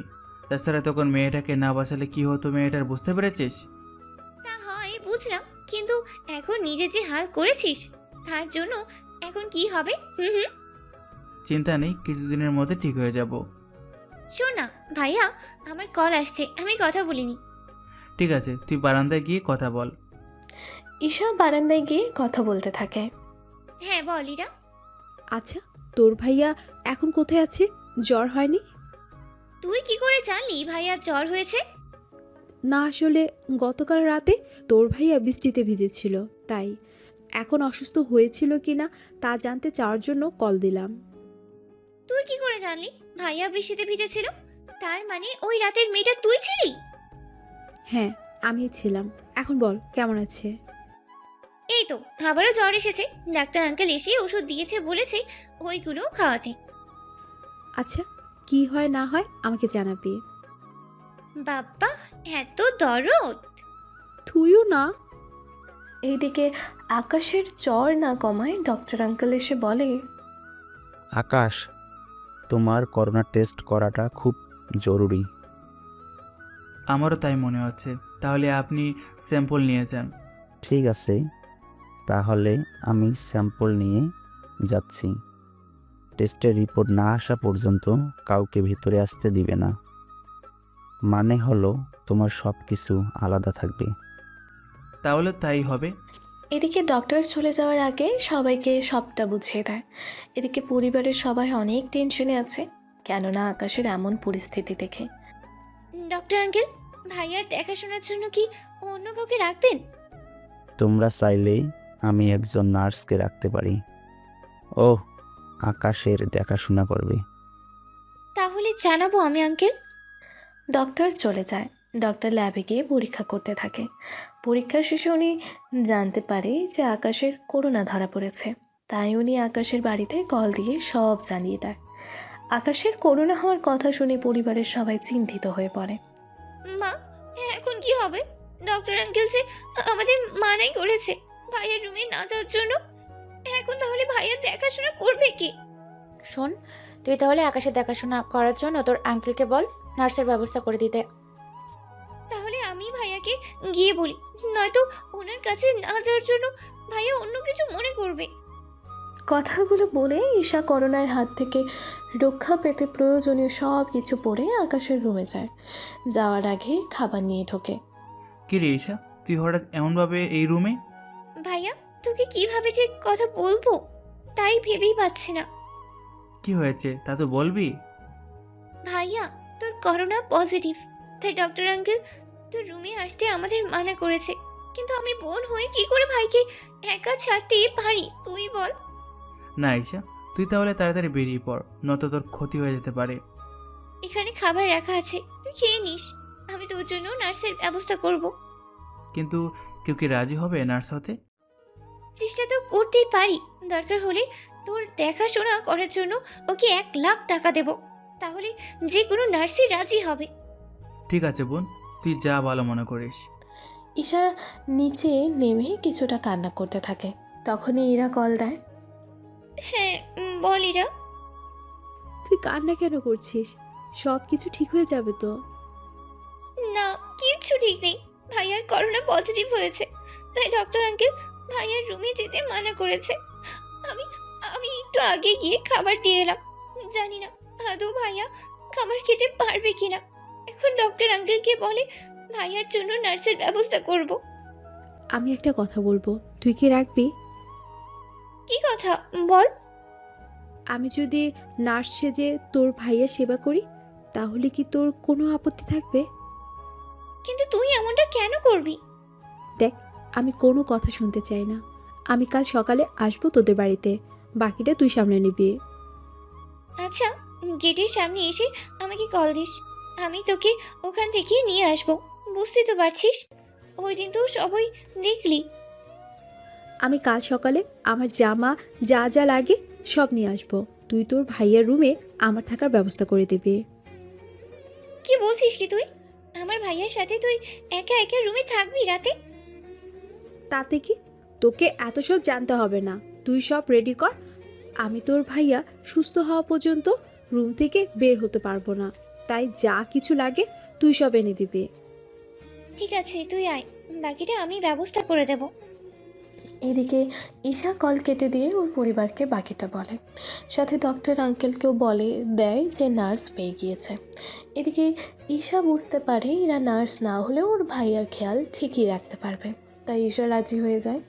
তাছাড়া তখন মেয়েটাকে না বাঁচালে কি হতো মেয়েটার বুঝতে পেরেছিস? তা হয় বুঝলাম, কিন্তু এখন নিজে যে হাল করেছিস তার জন্য এখন কি হবে? চিন্তা নেই, কিছুদিনের মধ্যে ঠিক হয়ে যাব। শোন না ভাইয়া, আমার কল আসছে, আমি কথা বলিনি। ঠিক আছে, তুই বারান্দায় গিয়ে কথা বল। ঈশা বারান্দায় গিয়ে কথা বলতে থাকে। হ্যাঁ বল ইরা। আচ্ছা, তোর ভাইয়া এখন কোথায় আছে? জ্বর হয়নি? তুই কি করে জানলি ভাইয়ার জ্বর হয়েছে? না, আসলে গতকাল রাতে তোর ভাইয়া বৃষ্টিতে ভিজেছিল, তাই এখন অসুস্থ হয়েছিল কিনা তা জানতে চাওয়ার জন্য কল দিলাম। তুই কি করে জানলি ভাইয়া বৃষ্টিতে ভিজেছিল? তার মানে ওই রাতের মেয়েটা তুই ছিলি? হ্যাঁ, আমি ছিলাম। এখন বল, কেমন আছে? এই তো আবারও জ্বর এসেছে। ডাক্তার আঙ্কেল এসে ওষুধ দিয়েছে, বলেছে ওইগুলো খাওয়াতে। আচ্ছা, কি হয় না হয় আমাকে জানাবি। বাবা, এত দরদ! তুইও না। এইদিকে আকাশের জ্বর না কমায় ডক্টর আঙ্কেল এসে বলে, আকাশ, তোমার করোনা টেস্ট করাটা খুব জরুরি। আমারও তাই মনে হচ্ছে। তাহলে আপনি স্যাম্পল নিয়ে যান। ঠিক আছে, তাহলে আমি স্যাম্পল নিয়ে যাচ্ছি। টেস্টের রিপোর্ট না আসা পর্যন্ত কাউকে ভিতরে আসতে দিবে না। মানে হলো তোমার সব কিছু আলাদা থাকবে। তাহলে তাই হবে। এদিকে ডক্টর চলে যাওয়ার আগে সবাইকে সবটা বুঝিয়ে দেয়। এদিকে পরিবারের সবাই অনেক টেনশনে আছে, কেননা আকাশের এমন পরিস্থিতি দেখে। ডক্টর আঙ্কেল, ভাইয়ার দেখাশোনার জন্য কি অন্য কাউকে রাখবেন? তোমরা চাইলে আমি একজন নার্সকে রাখতে পারি। ও আকাশের দেখাশোনা করবে। তাহলে জানাবো আমি আঙ্কেল। ডক্টর চলে যায়। ডক্টর ল্যাবে গিয়ে পরীক্ষা করতে থাকে। পরীক্ষা শেষে উনি জানতে পারে যে আকাশের করোনা ধরা পড়েছে। তাই উনি আকাশের বাড়িতে কল দিয়ে সব জানিয়ে দেয়। আকাশের করোনা হওয়ার কথা শুনে পরিবারের সবাই চিন্তিত হয়ে পড়ে। মা, এখন কি হবে? ডক্টর আঙ্কেল যে আমাদের মানাই করেছে ভাইয়ার রুমে না যাওয়ার জন্য। এখন তাহলে ভাইয়ার দেখাশোনা করবে কি? শোন, তুই তাহলে আকাশের দেখাশোনা করার জন্য তোর আঙ্কেলকে বল নার্সের ব্যবস্থা করে দিতে। তাহলে আমি ভাইয়াকে গিয়ে বলি, নয়তো ওনার কাছে না যাওয়ার জন্য ভাইয়া অন্য কিছু মনে করবে। কথাগুলো বলে ঈশা করোনার হাত থেকে রক্ষা পেতে প্রয়োজনীয় সব কিছু পরে আকাশের রুমে যায়। যাওয়ার আগে খাবার নিয়ে ঢোকে। কি রে ঈশা, তুই হঠাৎ এমনভাবে এই রুমে? ভাইয়া, তোকে কিভাবে যে কথা বলবো তাই ভেবেই পাচ্ছি না। কি হয়েছে তা তো বলবি। ভাইয়া, তোর করোনা পজিটিভ, তাই ডক্টর আঙ্কেল তোর রুমে আসতে আমাদের মানা করেছে। কিন্তু আমি বোন হয়ে কি করে ভাইকে একা ছাড়তে পারি তুই বল। না ঈশা, তুই তাহলে তাড়াতাড়ি বেরিয়ে পড়, নয়তো তোর ক্ষতি হয়ে যেতে পারে। এখানে খাবার রাখা আছে, তুই খেয়ে নিস। আমি তোর জন্য নার্সের ব্যবস্থা করব। কিন্তু কেউ কি রাজি হবে নার্স হতে? চেষ্টা তো করতেই পারি। দরকার হলে তোর দেখাশোনা করার জন্য ওকে 1,00,000 টাকা দেব, তাহলে যে কোনো নার্সই রাজি হবে। ঠিক আছে বোন, তুই যা ভালো মনে করিস। ঈশা নিচে নেমে কিছুটা কান্না করতে থাকে। তখনই ইরা কল দেয়। হ্যাঁ বল ইরা। তুই কান্না কেন করছিস? সব কিছু ঠিক হয়ে যাবে তো? না, কিচ্ছু ঠিক নেই। ভাইয়ার করোনা পজিটিভ হয়েছে, তাই ডক্টর আঙ্কেল ভাইয়ার রুমে যেতে মানা করেছে। আমি আমি একটু আগে গিয়ে খাবার দিয়ে এলাম। জানি না আদৌ ভাইয়া খাবার খেতে পারবে কিনা। এখন ডক্টর আঙ্কেলকে বলে ভাইয়ার জন্য নার্সের ব্যবস্থা করব। আমি একটা কথা বলবো, তুই কি রাখবি? কি কথা বল? আমি যদি নার্স সেজে তোর ভাইয়ের সেবা করি, তাহলে কি তোর কোনো আপত্তি থাকবে? কিন্তু তুই এমনটা কেন করবি? দেখ, আমি কোনো কথা শুনতে চাই না। আমি কাল সকালে আসবো তোদের বাড়িতে, বাকিটা তুই সামনে নিবি। আচ্ছা, গেটের সামনে এসে আমাকে কল দিস, আমি তোকে ওখান থেকে নিয়ে আসবো। বুঝতে তো পারছিস, ওই দিন তো সবাই দেখলি। আমি কাল সকালে আমার জামা যা যা লাগে সব নিয়ে আসবো। তুই তোর ভাইয়ের রুমে আমার থাকার ব্যবস্থা করে দিবি। কি বলছিস কি তুই? আমার ভাইয়ার সাথে তুই একা একা রুমে থাকবি রাতে? তাতে কি, তোকে এত সব জানতে হবে না। তুই সব রেডি কর। আমি তোর ভাইয়া সুস্থ হওয়া পর্যন্ত রুম থেকে বের হতে পারবো না, তাই যা কিছু লাগে তুই সব এনে দিবি। ঠিক আছে, তুই আয়, বাকিটা আমি ব্যবস্থা করে দেব। এদিকে ঈশা কল কেটে দিয়ে ওর পরিবারকে বাকিটা বলে, সাথে ডক্টর আঙ্কেলকেও বলে দেয় যে নার্স পেয়ে গিয়েছে। এদিকে ঈশা বুঝতে পারে এরা নার্স না হলেও ওর ভাইয়ার খেয়াল ঠিকই রাখতে পারবে, তাই ঈশা রাজি হয়ে যায়।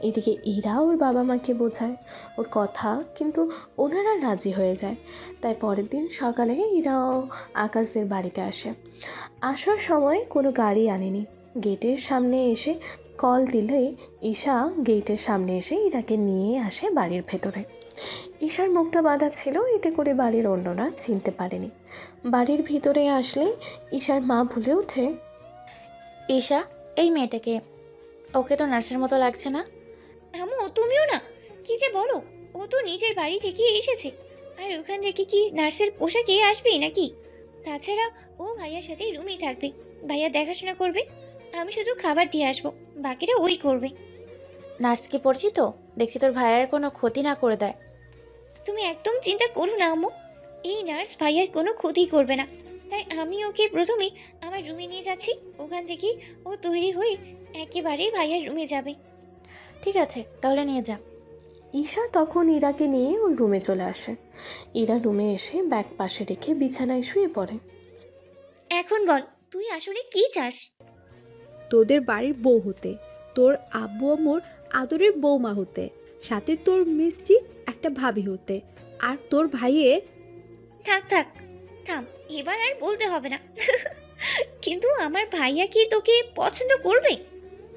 এদিকে ইরা ওর বাবা মাকে বোঝায় ওর কথা, কিন্তু ওনারা রাজি হয়ে যায়। তাই পরের দিন সকালে ইরাও আকাশদের বাড়িতে আসে। আসার সময় কোনো গাড়ি আনেনি। গেটের সামনে এসে কল দিলে ঈশা গেটের সামনে এসে ইরাকে নিয়ে আসে বাড়ির ভেতরে। ঈশার মুখটা বাঁধা ছিল, এতে করে বাড়ির অন্যরা চিনতে পারেনি। বাড়ির ভিতরে আসলে ঈশার মা ভুলে ওঠে, ঈশা, এই মেয়েটাকে, ওকে তো নার্সের মতো লাগছে না? আম্মু, তুমিও না, কি যে বলো। ও তো নিজের বাড়ি থেকে এসেছে, আর ওখান থেকে কি নার্সের পোশাকে আসবে নাকি? তাছাড়া ও ভাইয়ার সাথে রুমেই থাকবে, ভাইয়া দেখাশোনা করবে, আমি শুধু খাবার দিয়ে আসবো, বাকিটা ওই করবে। নার্সকে পড়ছি তো, দেখছি তোর ভাইয়ের কোনো ক্ষতি না করে দেয়। তুমি একদম চিন্তা করো না আম্মু, এই নার্স ভাইয়ার কোনো ক্ষতি করবে না। তাই আমি ওকে প্রথমে আমার রুমে নিয়ে যাচ্ছি, ওখান থেকে ও তৈরি হয়ে একেবারে ভাইয়ার রুমে যাবে। ঠিক আছে, তাহলে নিয়ে যা। ঈশা তখন ইরাকে নিয়ে ওর রুমে চলে আসে। ইরা রুমে এসে ব্যাগ পাশে রেখে বিছানায় শুয়ে পড়ে। এখন বল, তুই আসলে কি চাস? তোদের বাড়ির বউ হতে, তোর আব্বু আম্মুর আদরের বৌমা হতে, সাথে তোর মিষ্টি একটা ভাবি হতে, আর তোর ভাইয়ের। থাক থাক, থাম, এবার আর বলতে হবে না। কিন্তু আমার ভাইয়া কি তোকে পছন্দ করবে?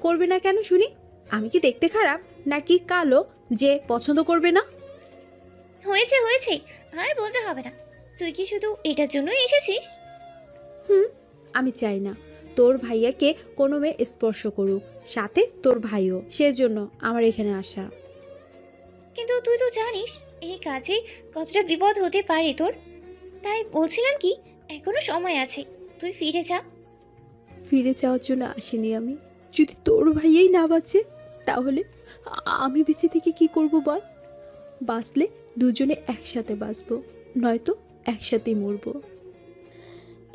করবে না কেন শুনি? আমি কি দেখতে খারাপ নাকি কালো যে পছন্দ করবে না? হয়েছে হয়েছে, আর বলতে হবে না। তুই কি শুধু এটার জন্যই এসেছিস? আমি চাই না তোর ভাইয়াকে কোনো মেয়ে স্পর্শ করুক, সাথে তোর ভাইও, সেজন্য আমার এখানে আসা। কিন্তু তুই তো জানিস এই কাজে কতটা বিপদ হতে পারে তোর। তাই বলছিলাম কি, এখনো সময় আছে, তুই ফিরে যা। ফিরে যাওয়ার জন্য আসিনি আমি। যদি তোর ভাইয়াই না বাঁচে, তাহলে আমি বেঁচে থেকে কি করব বল? বাঁচলে দুজনে একসাথে বাঁচবো, নয়তো একসাথেই মরবো।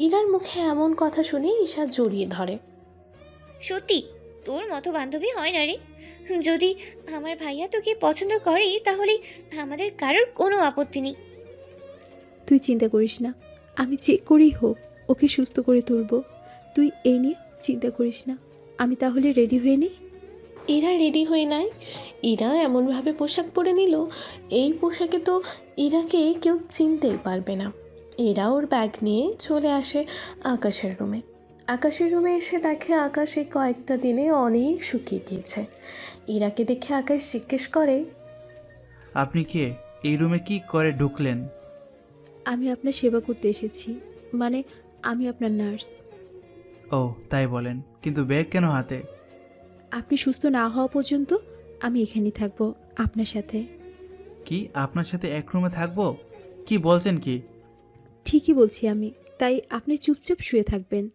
ইরার মুখে এমন কথা শুনে ঈশা জড়িয়ে ধরে। সত্যি তোর মতো বান্ধবী হয় না রে। যদি আমার ভাইয়া তোকে পছন্দ করে তাহলে আমাদের কারোর কোনো আপত্তি নেই। তুই চিন্তা করিস না, আমি যে করেই হোক ওকে সুস্থ করে তুলবো। তুই এই নিয়ে চিন্তা করিস না। আমি তাহলে রেডি হয়ে নিই। ইরা রেডি হয়ে নেয়। ইরা এমনভাবে পোশাক পরে নিল, এই পোশাকে তো ইরাকে কেউ চিনতেই পারবে না। এরা ওর ব্যাগ নিয়ে চলে আসে আকাশের রুমে। আকাশের রুমে এসে দেখে আকাশ এই কয়েকটা দিনে অনেক শুকিয়ে গিয়েছে। ইরাকে দেখে আকাশ জিজ্ঞেস করে, আপনি কে? এই রুমে কি করে ঢুকলেন? আমি আপনার সেবা করতে এসেছি, মানে আমি আপনার নার্স। ও তাই বলেন, কিন্তু ব্যাগ কেন হাতে? আপনি সুস্থ না হওয়া পর্যন্ত আমি এখানেই থাকবো আপনার সাথে। কি আপনার সাথে এক রুমে থাকবো? কি বলছেন কি? ঠিকই বলছি আমি, তাই আপনি চুপচাপ শুয়ে থাকবেন।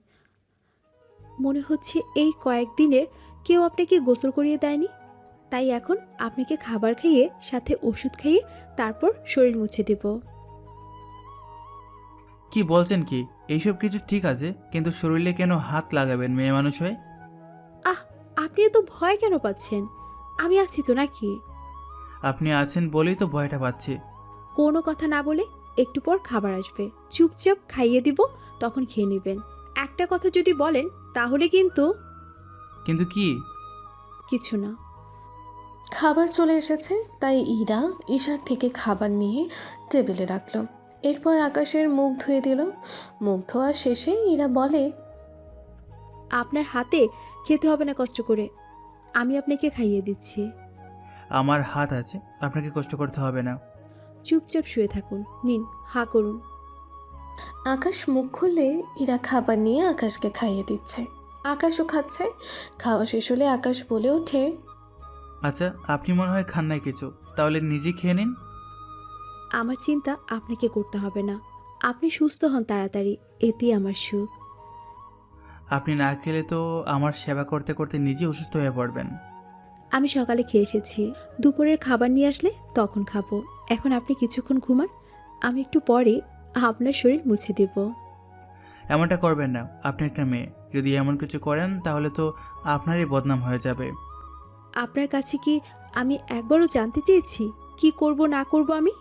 মনে হচ্ছে এই কয়েকদিনের কেউ আপনাকে গোসল করিয়ে দেয়নি, তাই এখন আপনাকে খাবার খাইয়ে সাথে ওষুধ খাইয়ে তারপর শরীর মুছে দেব। কি বলছেন কি? এইসব কিছু ঠিক আছে, কিন্তু শরীরে কেন হাত লাগাবেন মেয়ে মানুষ হয়ে? আহ, আপনি তো ভয় কেন পাচ্ছেন? আমি আছি তো নাকি? আপনি আছেন বলেই তো ভয়টা পাচ্ছি। কোনো কথা না বলে একটু পর খাবার আসবে, চুপচাপ খাইয়ে দিব, তখন খেয়ে নেবেন। একটা কথা যদি বলেন তাহলে কিন্তু কিন্তু কি? কিছু না। খাবার চলে এসেছে, তাই ইরা ঈশার থেকে খাবার নিয়ে টেবিলে রাখলো। এরপর আকাশের মুখ ধুয়ে দিল। মুখ ধোয়া শেষে ইরা বলে, আপনার হাতে খেতে হবে না কষ্ট করে, আমি আপনাকে খাইয়ে দিচ্ছি। আমার হাত আছে, আপনাকে কষ্ট করতে হবে না। চুপচাপ শুয়ে থাকুন, নিন হা করুন। আকাশ মুখ খুলে ইরা খাবার নিয়ে আকাশকে খাইয়ে দিচ্ছে। আকাশও খাচ্ছে। খাওয়া শেষ হলে আকাশ বলে ওঠে, আচ্ছা, আপনি মনে হয় খান নাই কিছু, তাহলে নিজে খেয়ে নিন। আমার চিন্তা আপনাকে করতে হবে না, আপনি সুস্থ হন তাড়াতাড়ি, এতেই আমার সুখ। আপনি না খেলে তো আমার সেবা করতে করতে নিজে অসুস্থ হয়ে পড়বেন। আমি সকালে খেয়ে এসেছি, দুপুরের খাবার নিয়ে আসলে তখন খাবো। এখন আপনি কিছুক্ষণ ঘুমান, আমি একটু পরে আপনার শরীর মুছে দেব। এমনটা করবেন না, আপনি একটা মেয়ে, যদি এমন কিছু করেন তাহলে তো আপনারই বদনাম হয়ে যাবে। আপনার কাছে কি আমি একবারও জানতে চেয়েছি কি করব না করব আমি?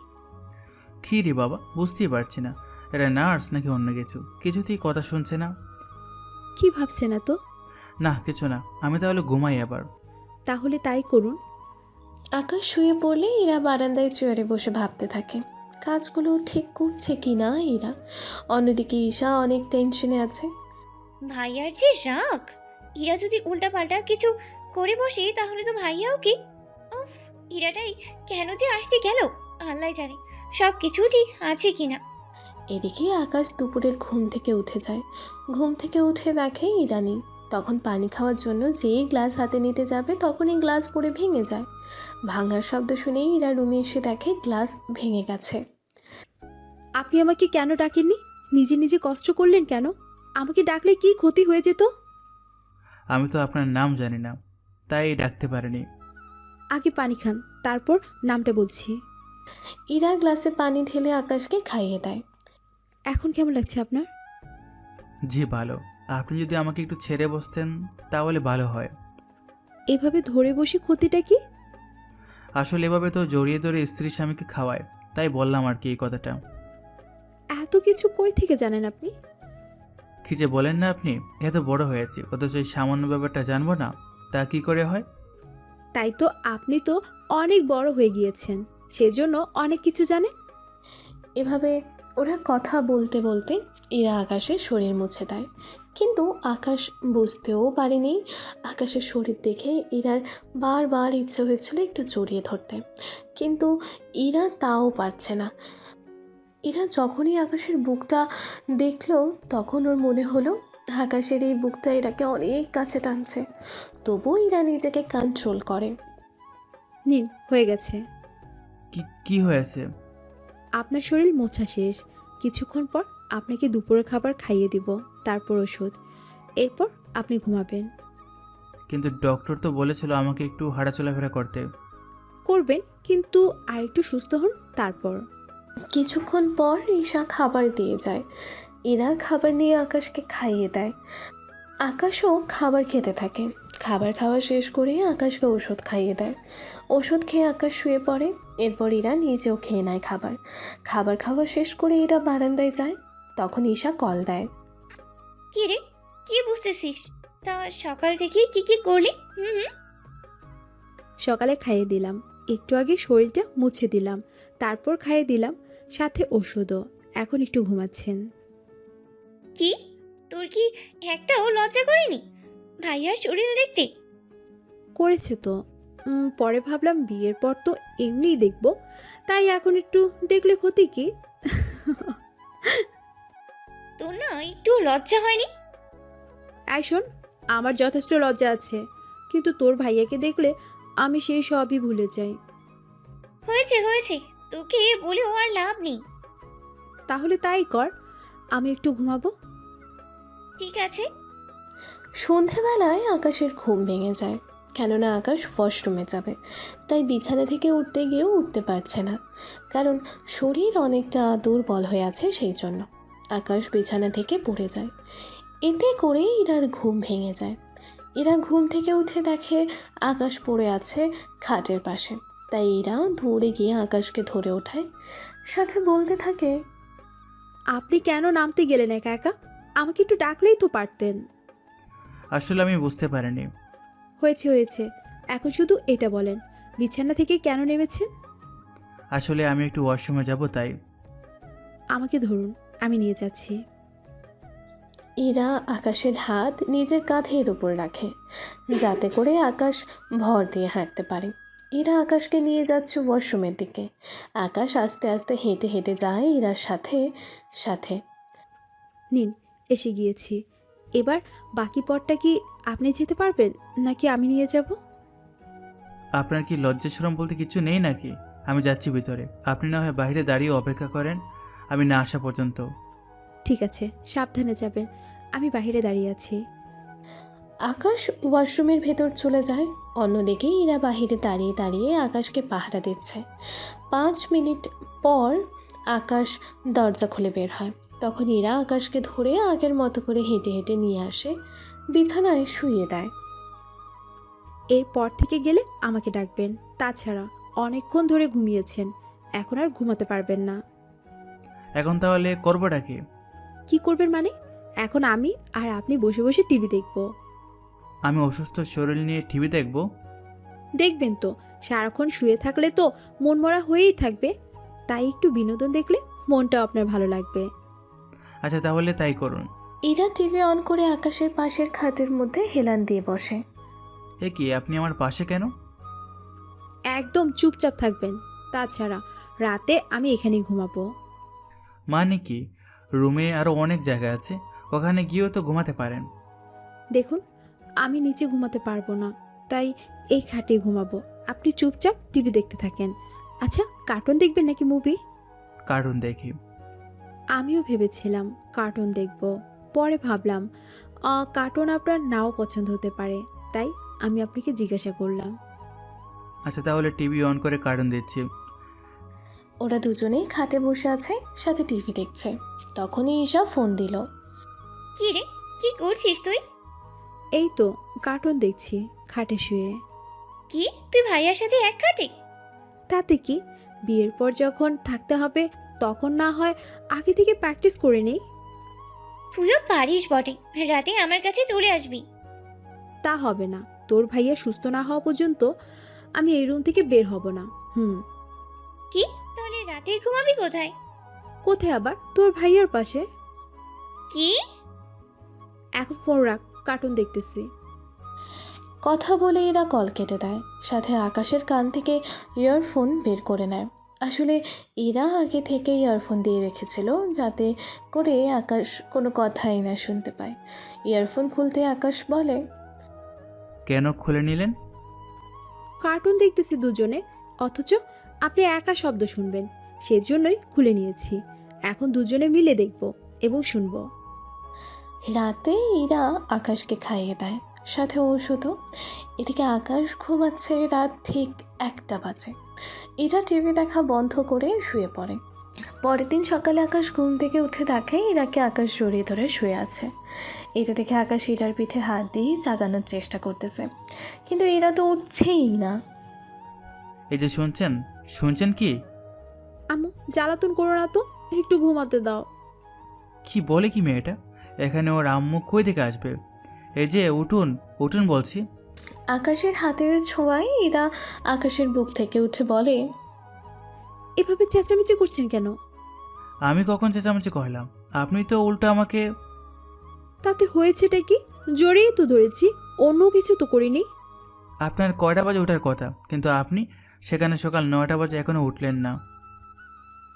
কি রে বাবা, বুঝতেই পারছি না, এটা নার্স নাকি অন্য কিছু, কিছুতেই কথা শুনছে না। কি ভাবছে না তো? না কিছু না, আমি তাহলে ঘুমাই আবার। তাহলে তাই করুন। আকাশ শুয়ে পড়লে ইরা বারান্দায় চেয়ারে বসে ভাবতে থাকে কাজগুলো ঠিক করছে কি না ইরা। অন্যদিকে ঈশা অনেক টেনশনে আছে। ভাইয়ার যে রাগ, ইরা যদি উল্টাপাল্টা কিছু করে বসে তাহলে তো ভাইয়াও কি। উফ, ইরাটাই কেন যে আসতে গেল আল্লাহ জানে, সব কিছু ঠিক আছে কিনা। এদিকে আকাশ দুপুরের ঘুম থেকে উঠে যায়। ঘুম থেকে উঠে দেখে ইরা নেই। তখন পানি খাওয়ার জন্য যেই গ্লাস হাতে নিতে যাবে তখনই গ্লাস পড়ে ভেঙে যায়। ভাঙার শব্দ শুনেই ইরা রুমে এসে দেখে গ্লাস ভেঙে গেছে। আপনি আমাকে কেন ডাকেননি? নিজে নিজে কষ্ট করলেন কেন? আমাকে ডাকলে কি ক্ষতি হয়ে যেত? আমি তো আপনার নাম জানি না, তাই ডাকতে পারিনি। আগে পানি খান, তারপর নামটা বলছি। ইরা গ্লাসে পানি ঢেলে আকাশকে খাইয়ে দেয়। এখন কেমন লাগছে আপনার? জি ভালো, আপনি যদি আমাকে একটু ছেড়ে বসতেন তাহলে ভালো হয়। এভাবে ধরে বসে ক্ষতিটা কি? আসলে এভাবে তো জড়িয়ে ধরে স্ত্রী স্বামীকে খাওয়ায়, তাই বললাম আর কি এই কথাটা। এত কিছু কই থেকে জানেন আপনি? কি যে বলেন না আপনি, এত বড় হয়েছে অথচ এই সামান্য ব্যাপারটা জানবো না, তা কি করে হয়? তাই তো, আপনি তো অনেক বড় হয়ে গিয়েছেন, সেজন্য অনেক কিছু জানেন। এভাবে ওরা কথা বলতে বলতে ইরা আকাশের শরীর মুছে দেয়। কিন্তু আকাশ বুঝতেও পারেনি। আকাশের শরীর দেখে ইরার বারবার ইচ্ছে হয়েছিল একটু জড়িয়ে ধরতে, কিন্তু ইরা তাও পারছে না। ইরা যখনই আকাশের বুকটা দেখলো তখন ওর মনে হলো আকাশের এই বুকটা ইরাকে অনেক কাছে টানছে। তবুও ইরা নিজেকে কন্ট্রোল করে। নিন, হয়ে গেছে। কি কি হয়েছে? আপনার শরীর মোছা শেষ, কিছুক্ষণ পর আপনাকে দুপুরের খাবার খাইয়ে দিব, তারপর ওষুধ, এরপর আপনি ঘুমাবেন। কিন্তু ডক্টর তো বলেছিল আমাকে একটু হাঁটাচলাফেরা করতে। করবেন, কিন্তু আর একটু সুস্থ হন তারপর। কিছুক্ষণ পর ঈশা খাবার দিয়ে যায়। এরা খাবার নিয়ে আকাশকে খাইয়ে দেয়। আকাশও খাবার খেতে থাকে। খাবার খাওয়া শেষ করে আকাশকে ওষুধ খাইয়ে দেয়। ওষুধ খেয়ে আকাশ শুয়ে পড়ে। এরপর ইরা নিজেও খেয়ে নেয় খাবার। খাবার খাওয়া শেষ করে ইরা বারান্দায় যায়। তখন ঈশা কল দেয়। কি রে, কি বুঝতেছিস? তা সকাল থেকে কি কি করলি? হুম হুম। সকালে খাইয়ে দিলাম, একটু আগে শরীরটা মুছে দিলাম, তারপর খাইয়ে দিলাম, সাথে ওষুধও। এখন একটু ঘুমাচ্ছেন। কি, তোর কি একটাও লজ্জা করেনি ভাইয়ার শরীর দেখতে? করেছে তো, পরে ভাবলাম বিয়ের পর তো এমনিই দেখব, তাই এখন একটু দেখলে ক্ষতি কি? তোর না একটু লজ্জা হয়নি? আয় শোন, আমার যথেষ্ট লজ্জা আছে, কিন্তু তোর ভাইয়াকে দেখলে আমি সেই সবই ভুলে যাই। হয়েছে হয়েছে, তোকে বলেও আর লাভ নেই। তাহলে তাই কর, আমি একটু ঘুমাবো। ঠিক আছে। সন্ধেবেলায় আকাশের ঘুম ভেঙে যায়, কেননা আকাশ ওয়াশরুমে যাবে। তাই বিছানা থেকে উঠতে গিয়েও উঠতে পারছে না, কারণ শরীর অনেকটা দুর্বল হয়ে আছে। সেই জন্য আকাশ বিছানা থেকে পড়ে যায়। এতে করে ইরার ঘুম ভেঙে যায়। ইরা ঘুম থেকে উঠে দেখে আকাশ পড়ে আছে খাটের পাশে। তাই ইরা দৌড়ে গিয়ে আকাশকে ধরে ওঠায়, সাথে বলতে থাকে, আপনি কেন নামতে গেলেন একা একা? আমাকে একটু ডাকলেই তো পারতেন। আসলে আমি বুঝতে পারিনি। হয়েছে হয়েছে, এখন শুধু এটা বলেন, বিছানা থেকে কেন নেমেছেন? আসলে আমি একটু ওয়াশরুমে যাব তাই। আমাকে ধরুন, আমি নিয়ে যাচ্ছি। ইরা আকাশের হাত নিজের কাঁধের উপর রাখে, যাতে করে আকাশ ভর দিয়ে হাঁটতে পারে। ইরা আকাশকে নিয়ে যাচ্ছে ওয়াশরুমের দিকে। আকাশ আস্তে আস্তে হেঁটে হেঁটে যায় ইরার সাথে সাথে। নিন, এসে গিয়েছি। এবার বাকি পথটা কি আপনি যেতে পারবেন নাকি আমি নিয়ে যাব? আপনার কি লজ্জা শরম বলতে কিছু নেই নাকি? আমি যাচ্ছি ভিতরে, আপনি না হয় বাইরে দাঁড়িয়ে অপেক্ষা করেন আমি না আসা পর্যন্ত। ঠিক আছে, সাবধানে যাবেন, আমি বাইরে দাঁড়িয়ে আছি। আকাশ ওয়াশরুমের ভেতর চলে যায়। অন্যদিকে ইরা বাহিরে দাঁড়িয়ে দাঁড়িয়ে আকাশকে পাহারা দিচ্ছে। 5 মিনিট পর আকাশ দরজা খুলে বের হয়। তখন ইরা আকাশকে ধরে আগের মতো করে হেঁটে হেঁটে নিয়ে আসে, বিছানায় শুইয়ে দেয়। এরপর থেকে গেলে আমাকে ডাকবেন। তাছাড়া অনেকক্ষণ ধরে ঘুমিয়েছেন, এখন আর ঘুমাতে পারবেন না। এখন তাহলে করবোটা কি? কি করবেন মানে? এখন আমি আর আপনি বসে বসে টিভি দেখব। আমি অসুস্থ শরীর নিয়ে টিভি দেখব? দেখবেন তো, সারাক্ষণ শুয়ে থাকলে তো মন মরা হয়েই থাকবে, তাই একটু বিনোদন দেখলে মনটাও আপনার ভালো লাগবে। আচ্ছা তাহলে তাই করুন। ইরা টিভি অন করে আকাশের পাশের খাটের মধ্যে হেলান দিয়ে বসে। এ কি, আপনি আমার পাশে কেন? একদম চুপচাপ থাকবেন। তাছাড়া রাতে আমি এখানেই ঘুমাবো। মানে কি? রুমে আরও অনেক জায়গা আছে, ওখানে গিয়েও তো ঘুমাতে পারেন। দেখুন, আমি নিচে ঘুমাতে পারবো না, তাই এই খাটে ঘুমাবো। আপনি চুপচাপ টিভি দেখতে থাকেন। আচ্ছা, কার্টুন দেখবেন নাকি মুভি? কার্টুন দেখি। আমিও ভেবেছিলাম কার্টুন দেখব, পরে ভাবলাম কার্টুন আপনার নাও পছন্দ হতে পারে, তাই আমি আপনাকে জিজ্ঞাসা করলাম। আচ্ছা তাহলে টিভি অন করে কার্টুন দিচ্ছি। ওরা দুজনেই খাটে বসে আছে, সাথে টিভি দেখছে। তখনই ঈশা ফোন দিল। কি রে, কি করছিস তুই? এই তো কার্টুন দেখছি, খাটে শুয়ে। কি, তুই ভাইয়ার সাথে এক খাটে? তাতে কি, বিয়ের পর যখন থাকতে হবে তখন না হয় আগে থেকে প্র্যাকটিস করে নেই। তুইও পারিস বটে, রাতে আমার কাছে চলে আসবি। তা হবে না, তোর ভাইয়া সুস্থ না হওয়া পর্যন্ত আমি এই রুম থেকে বের হব না। কি, তাহলে রাতে ঘুমাবি কোথায়? কোথায় আবার? তোর ভাইয়ার পাশে। কি? এখন ফোন রাখ, কার্টুন দেখতেছি। কথা বলে এরা কল কেটে দেয়, সাথে আকাশের কান থেকে ইয়ারফোন বের করে নেয়। আসলে এরা আগে থেকে ইয়ারফোন দিয়ে রেখেছিল, যাতে করে আকাশ কোনো কথাই না শুনতে পায়। ইয়ারফোন খুলতে আকাশ বলে, কেন খুলে নিলেন? কার্টুন দেখতেছি দুজনে, অথচ আপনি একা শব্দ শুনবেন, সেজন্যই খুলে নিয়েছি। এখন দুজনে মিলে দেখব এবং শুনব। রাতে এরা আকাশকে খাইয়ে দেয়, সাথে ওষুধও। এদিকে আকাশ ঘুমাচ্ছে। রাত ঠিক 1টা বাজে। এরা টিভি দেখা বন্ধ করে শুয়ে পড়ে। পরের দিন সকালে আকাশ ঘুম থেকে উঠে দেখে ইরাকে আকাশ জড়িয়ে ধরে শুয়ে আছে। এটা দেখে আকাশ ইরার পিঠে হাত দিয়ে জাগানোর চেষ্টা করতেছে, কিন্তু এরা তো উঠছেই না। এই যে শুনছেন, শুনছেন কি? আম্মু, জ্বালাতন করো না তো, একটু ঘুমাতে দাও। কি বলে কি মেয়েটা? এখানে ওর আম্মু কই থেকে আসবে? এই যে উঠুন, উঠুন বলছি। আকাশের হাতের ছোঁয়ায় এরা আকাশের বুক থেকে উঠে বলে, এভাবে চেঁচামেচি করছেন কেন? আমি কখন চেঁচামেচি করলাম? আপনি তো উল্টো আমাকে। তাতে হয়েছেটা কি? জড়িয়ে তো ধরেছি, অন্য কিছু তো করিনি। আপনার কয়টা বাজে ওঠার কথা, কিন্তু আপনি সেখানে সকাল 9টা বাজে এখনো উঠলেন না।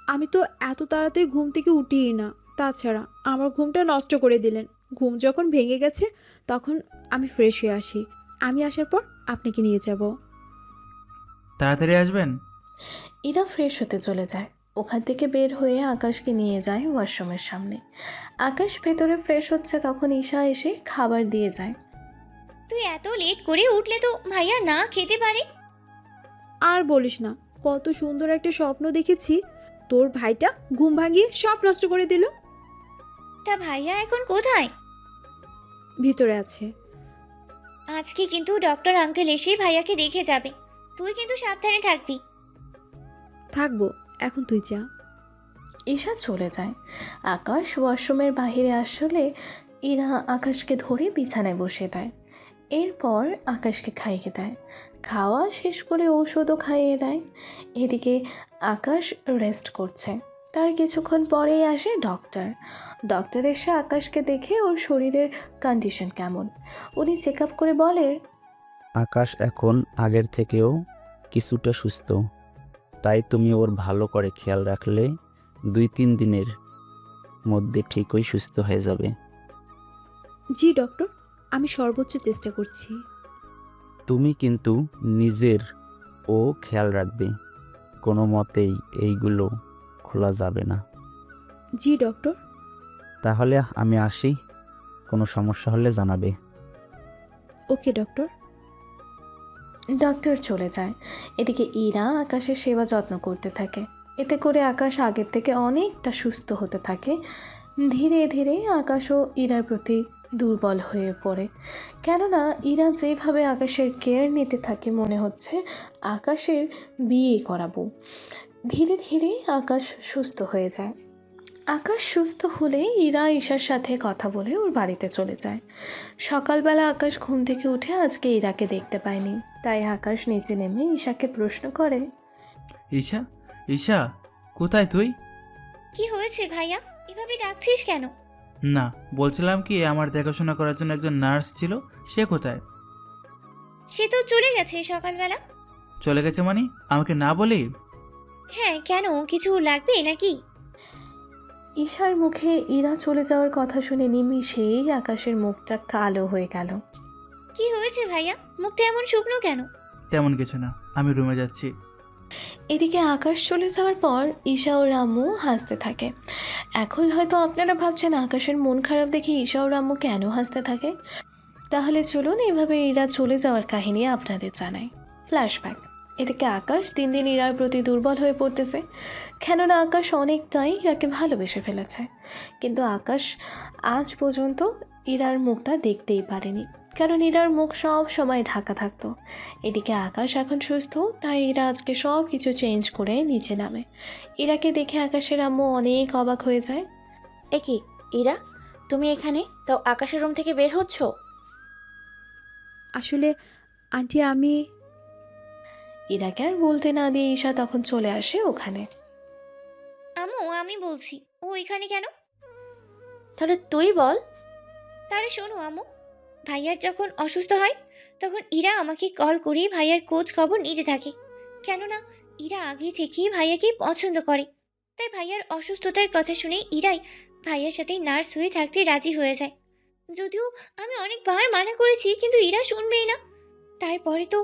আমি তো এত তাড়াতাড়ি ঘুম থেকে উঠিই না। তাছাড়া আমার ঘুমটা নষ্ট করে দিলেন। ঘুম যখন ভেঙে গেছে তখন আমি ফ্রেশ হয়ে আসি। আমি আসার পর আপনাকে নিয়ে যাব। তাড়াতাড়ি আসবেন। এরা ফ্রেশ হতে চলে যায়। ওখান থেকে বের হয়ে আকাশকে নিয়ে যায় ওয়াশরুমের সামনে। আকাশ ভেতরে ফ্রেশ হচ্ছে, তখন ঈশা এসে খাবার দিয়ে যায়। তুই এত লেট করে উঠলে তো ভাইয়া না খেতে পারে। আর বলিস না, কত সুন্দর একটা স্বপ্ন দেখেছি, তোর ভাইটা ঘুম ভাঙিয়ে সব নষ্ট করে দিল। তা ভাইয়া এখন কোথায়? ভিতরে আছে। আজকে কিন্তু ডক্টর আঙ্কেল এসে ভাইয়াকে দেখে যাবে। তুই কিন্তু সাবধানে থাকবি। থাকবো, এখন তুই যা। ঈশা চলে যায়। আকাশ ওয়াশরুমের বাইরে আসলে ইরা আকাশকে ধরে বিছানায় বসিয়ে দেয়। এরপর আকাশকে খাইয়ে দেয়। খাওয়া শেষ করে ঔষধও খাইয়ে দেয়। এদিকে আকাশ রেস্ট করছে। তার কিছুক্ষণ পরেই আসে ডক্টর। ডক্টর এসে আকাশকে দেখে ওর শরীরের কন্ডিশন কেমন উনি চেক আপ করে বলে, আকাশ এখন আগের থেকেও কিছুটা সুস্থ, তাই তুমি ওর ভালো করে খেয়াল রাখলে 2-3 দিনের মধ্যে ঠিকই সুস্থ হয়ে যাবে। জি ডক্টর, আমি সর্বোচ্চ চেষ্টা করছি। তুমি কিন্তু নিজের ও খেয়াল রাখবে, কোনো মতেই এইগুলো খোলা যাবে না। জি ডক্টর। তাহলে আমি আসি, কোনো সমস্যা হলে জানাবে। ওকে ডক্টর। ডক্টর চলে যায়। এদিকে ইরা আকাশের সেবা যত্ন করতে থাকে। এতে করে আকাশ আগের থেকে অনেকটা সুস্থ হতে থাকে। ধীরে ধীরে আকাশও ইরার প্রতি দুর্বল হয়ে পড়ে। কেননা ইরা যেভাবে আকাশের কেয়ার নিতে থাকে মনে হচ্ছে আকাশের বিয়ে করাবো। ধীরে ধীরে আকাশ সুস্থ হয়ে যায়। আকাশ সুস্থ হলে ইরা ঈশার সাথে কথা বলে ওর বাড়িতে চলে যায়। সকালবেলা আকাশ ঘুম থেকে উঠে আজকে ইরাকে দেখতে পায়নি। তাই আকাশ নিচে নেমে ঈশাকে প্রশ্ন করে, ঈশা, ঈশা, কোথায় তুই? কি হয়েছে ভাইয়া, এভাবে ডাকছিস কেন? না, বলছিলাম কি আমার দেখাশোনা করার জন্য একজন নার্স ছিল, সে কোথায়? সে তো চলে গেছে সকালবেলা। চলে গেছে মানে? আমাকে না বলি? হ্যাঁ, কেন, কিছু লাগবে নাকি? ঈশার মুখে ইরা চলে যাওয়ার কথা শুনে নিমিষেই আকাশের মুখটা কালো হয়ে গেল। কি হয়েছে ভাইয়া, মুখটা এমন শুকনো কেন? তেমন কিছু না, আমি রুমে যাচ্ছি। এদিকে আকাশ চলে যাওয়ার পর ঈশা ও রামু হাসতে থাকে। এখন হয়তো আপনারা ভাবছেন আকাশের মন খারাপ দেখে ঈশা ও রামু কেন হাসতে থাকে। তাহলে চলুন এভাবে ইরা চলে যাওয়ার কাহিনী আপনাদের জানাই। ফ্ল্যাশব্যাক। এদিকে আকাশ দিন দিন ইরার প্রতি দুর্বল হয়ে পড়তেছে। কেননা আকাশ অনেকটাই ইরাকে ভালোবেসে ফেলেছে। কিন্তু আকাশ আজ পর্যন্ত ইরার মুখটা দেখতেই পারেনি, কারণ ইরার মুখ সব সময় ঢাকা থাকতো। এদিকে আকাশ এখন সুস্থ, তাই ইরা আজকে সব কিছু চেঞ্জ করে নিচে নামে। ইরাকে দেখে আকাশের আম্মু অনেক অবাক হয়ে যায়। এ কি ইরা, তুমি এখানে? তাও আকাশের রুম থেকে বের হচ্ছ? আসলে আন্টি আমি ইরাকে আর বলতে না দিয়ে ঈশা তখন চলে আসে ওখানে। আম্মু, আমি বলছি, ও এখানে কেন? তাহলে তুই বল। তাহলে শোনো আম্মু, ভাইয়ার যখন অসুস্থ হয় তখন ইরা আমাকে কল করে ভাইয়ার খোঁজ খবর নিতে থাকে। কেননা ইরা আগে থেকেই ভাইয়াকে পছন্দ করে। তাই ভাইয়ার অসুস্থতার কথা শুনে ইরাই ভাইয়ার সাথে নার্স হয়ে থাকতে রাজি হয়ে যায়। যদিও আমি অনেকবার মানা করেছি, কিন্তু ইরা শুনবেই না। তারপরে তো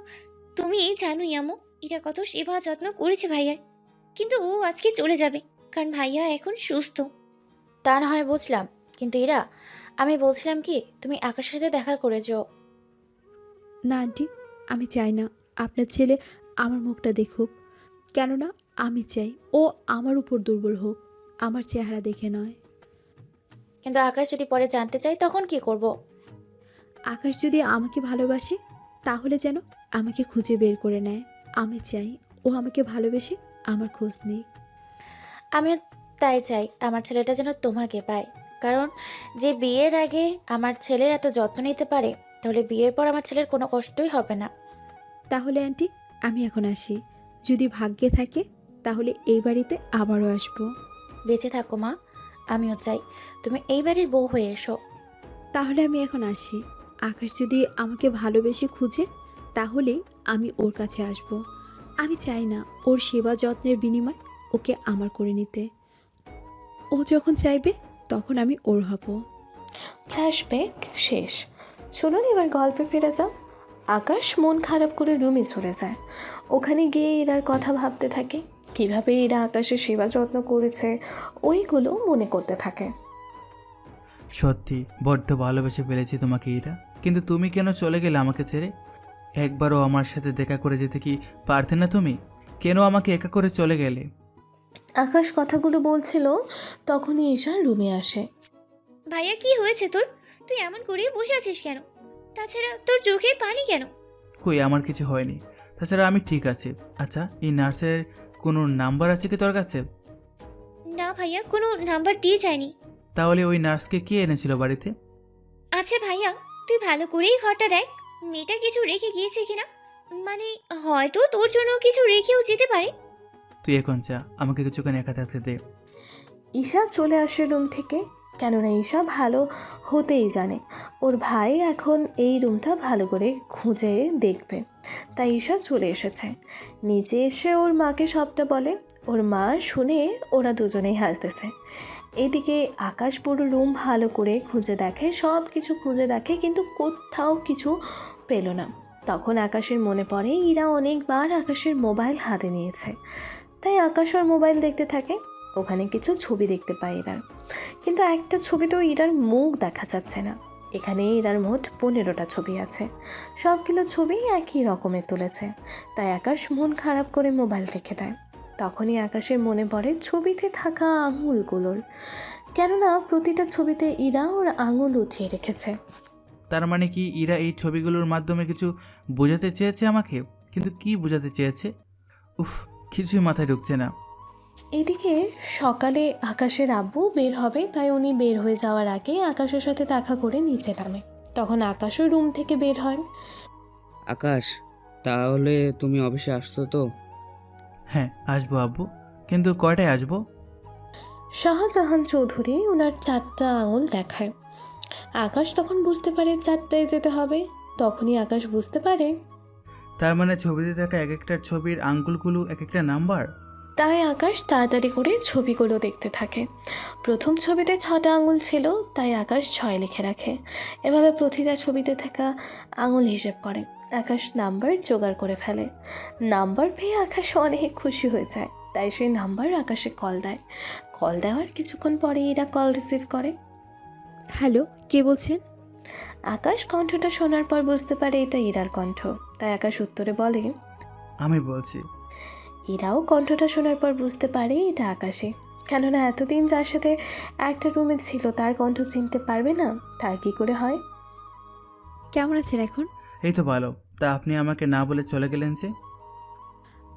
তুমি জানোই আম্মু, ইরা কত সেবা যত্ন করেছে ভাইয়ার। কিন্তু ও আজকে চলে যাবে, কারণ ভাইয়া এখন সুস্থ। তা না হয় বুঝলাম, কিন্তু ইরা, আমি বলছিলাম কি, তুমি আকাশের সাথে দেখা করেছো? না আন্টি, আমি চাই না আপনার ছেলে আমার মুখটা দেখুক। কেননা আমি চাই ও আমার উপর দুর্বল হোক, আমার চেহারা দেখে নয়। কিন্তু আকাশ যদি পরে জানতে চাই তখন কি করব? আকাশ যদি আমাকে ভালোবাসে তাহলে যেন আমাকে খুঁজে বের করে নেয়। আমি চাই ও আমাকে ভালোবেসে আমার খোঁজ নেই। আমিও তাই চাই, আমার ছেলেটা যেন তোমাকে পায়। কারণ যে বিয়ের আগে আমার ছেলের এত যত্ন নিতে পারে, তাহলে বিয়ের পর আমার ছেলের কোনো কষ্টই হবে না। তাহলে আন্টি আমি এখন আসি। যদি ভাগ্যে থাকে তাহলে এই বাড়িতে আবারও আসবো। বেঁচে থাকো মা, আমিও চাই তুমি এই বাড়ির বউ হয়ে এসো। তাহলে আমি এখন আসি। আকাশ যদি আমাকে ভালোবেসে খুঁজে তাহলে আমি ওর কাছে আসব। আমি চাই না ওর সেবা যত্নের বিনিময় ওকে আমার করে নিতে। ও যখন চাইবে তখন আমি ওর হব। ফ্ল্যাশব্যাক শেষ। চলুন এবার গল্পে ফিরে যাও। আকাশ মন খারাপ করে রুমে চলে যায়। ওখানে গিয়ে ইরার কথা ভাবতে থাকে। কিভাবে ইরা আকাশের সেবা যত্ন করেছে ওইগুলো মনে করতে থাকে। সত্যি বড্ড ভালোবেসে ফেলেছি তোমাকে ইরা, কিন্তু তুমি কেন চলে গেলে আমাকে ছেড়ে? একবারও আমার সাথে দেখা করে যেতে কি পারতে না তুমি? কেন আমাকে একা করে চলে গেলে? আকাশ কথাগুলো বলছিল, তখনই ঈশা রুমে আসে। ভাইয়া, কি হয়েছে তোর? তুই এমন করে বসে আছিস কেন? তাছাড়া তোর চোখে পানি কেন? কই, আমার কিছু হয়নি। তাছাড়া আমি ঠিক আছি। আচ্ছা, এই নার্সের কোনো নাম্বার আছে কি তোর কাছে? না ভাইয়া, কোনো নাম্বার দিয়ে যায়নি। তাহলে ওই নার্সকে কে এনেছিল বাড়িতে? আচ্ছা ভাইয়া, তুই ভালো করেই ঘরটা দেখ, মেয়েটা কিছু রেখে গিয়েছে কিনা। মানে হয়তো তোর জন্য কিছু রেখেও যেতে পারে। তুই এখন যা, আমাকে কিছুক্ষণ একা থাকতে দে। ঈশা চলে আসে রুম থেকে, কেননা ঈশা ভালো হতেই জানে ওর ভাই এখন এই রুমটা ভালো করে খুঁজে দেখবে। তাই ঈশা চলে এসেছে, নিচে এসে ওর মাকে সবটা বলে। ওর মা শুনে ওরা দুজনেই হাসতেছে। এদিকে আকাশ পুরো রুম ভালো করে খুঁজে দেখে, সব কিছু খুঁজে দেখে, কিন্তু কোথাও কিছু পেল না। তখন আকাশের মনে পড়ে ইরা অনেকবার আকাশের মোবাইল হাতে নিয়েছে। তাই আকাশ ওর মোবাইল দেখতে থাকে। ওখানে কিছু ছবি দেখতে পায় ইরার, কিন্তু একটা ছবিতেও ইরার মুখ দেখা যাচ্ছে না। এখানে ইরার মোট 15টা ছবি আছে, সবগুলো ছবি একই রকমের তুলেছে। তাই আকাশ মন খারাপ করে মোবাইল রেখে দেয়। তখনই আকাশের মনে পড়ে ছবিতে থাকা আঙুলগুলোর, কেননা প্রতিটা ছবিতে ইরা ওর আঙুল উঠিয়ে রেখেছে। তার মানে কি ইরা এই ছবিগুলোর মাধ্যমে কিছু বোঝাতে চেয়েছে আমাকে? কিন্তু কি বোঝাতে চেয়েছে? উফ, কিছুই মাথায় ঢুকছে না। এদিকে সকালে আকাশের আব্বু বের হবে, তাই উনি বের হয়ে যাওয়ার আগে আকাশের সাথে দেখা করে নিচে নামে। তখন আকাশও রুম থেকে বের হয়। আকাশ, তাহলে তুমি অফিসে আসছো তো? হ্যাঁ, আসবো আব্বু, কিন্তু কয়টায় আসবো? শাহজাহান চৌধুরী ওনার 4টা আঙুল দেখায়। আকাশ তখন বুঝতে পারে 4টায় যেতে হবে। তখনই আকাশ বুঝতে পারে, তার মানে ছবিতে থাকা এক একটা ছবির আঙ্গুলগুলো এক একটা নাম্বার। তাই আকাশ তাড়াতাড়ি করে ছবিগুলো দেখতে থাকে। প্রথম ছবিতে 6টা আঙুল ছিল, তাই আকাশ 6 লিখে রাখে। এভাবে প্রতিটা ছবিতে থাকা আঙুল হিসেব করে আকাশ নাম্বার জোগাড় করে ফেলে। নাম্বার পেয়ে আকাশ অনেক খুশি হয়ে যায়, তাই সেই নাম্বার আকাশে কল দেয়। কল দেওয়ার কিছুক্ষণ পরে এরা কল রিসিভ করে। হ্যালো, কে বলছেন? আকাশ কণ্ঠটা শোনার পর বুঝতে পারে এটা ইরার কণ্ঠ, তাই আকাশ উত্তরে বলে। আমি বলছি। ইরাও কণ্ঠটা শোনার পর বুঝতে পারে এটা আকাশে, কেননা এতদিন যার সাথে একটা রুমে ছিল তার কণ্ঠ চিনতে পারবে না, তা কী করে হয়। কেমন আছেন এখন? এই তো ভালো। তা আপনি আমাকে না বলে চলে গেলেন যে?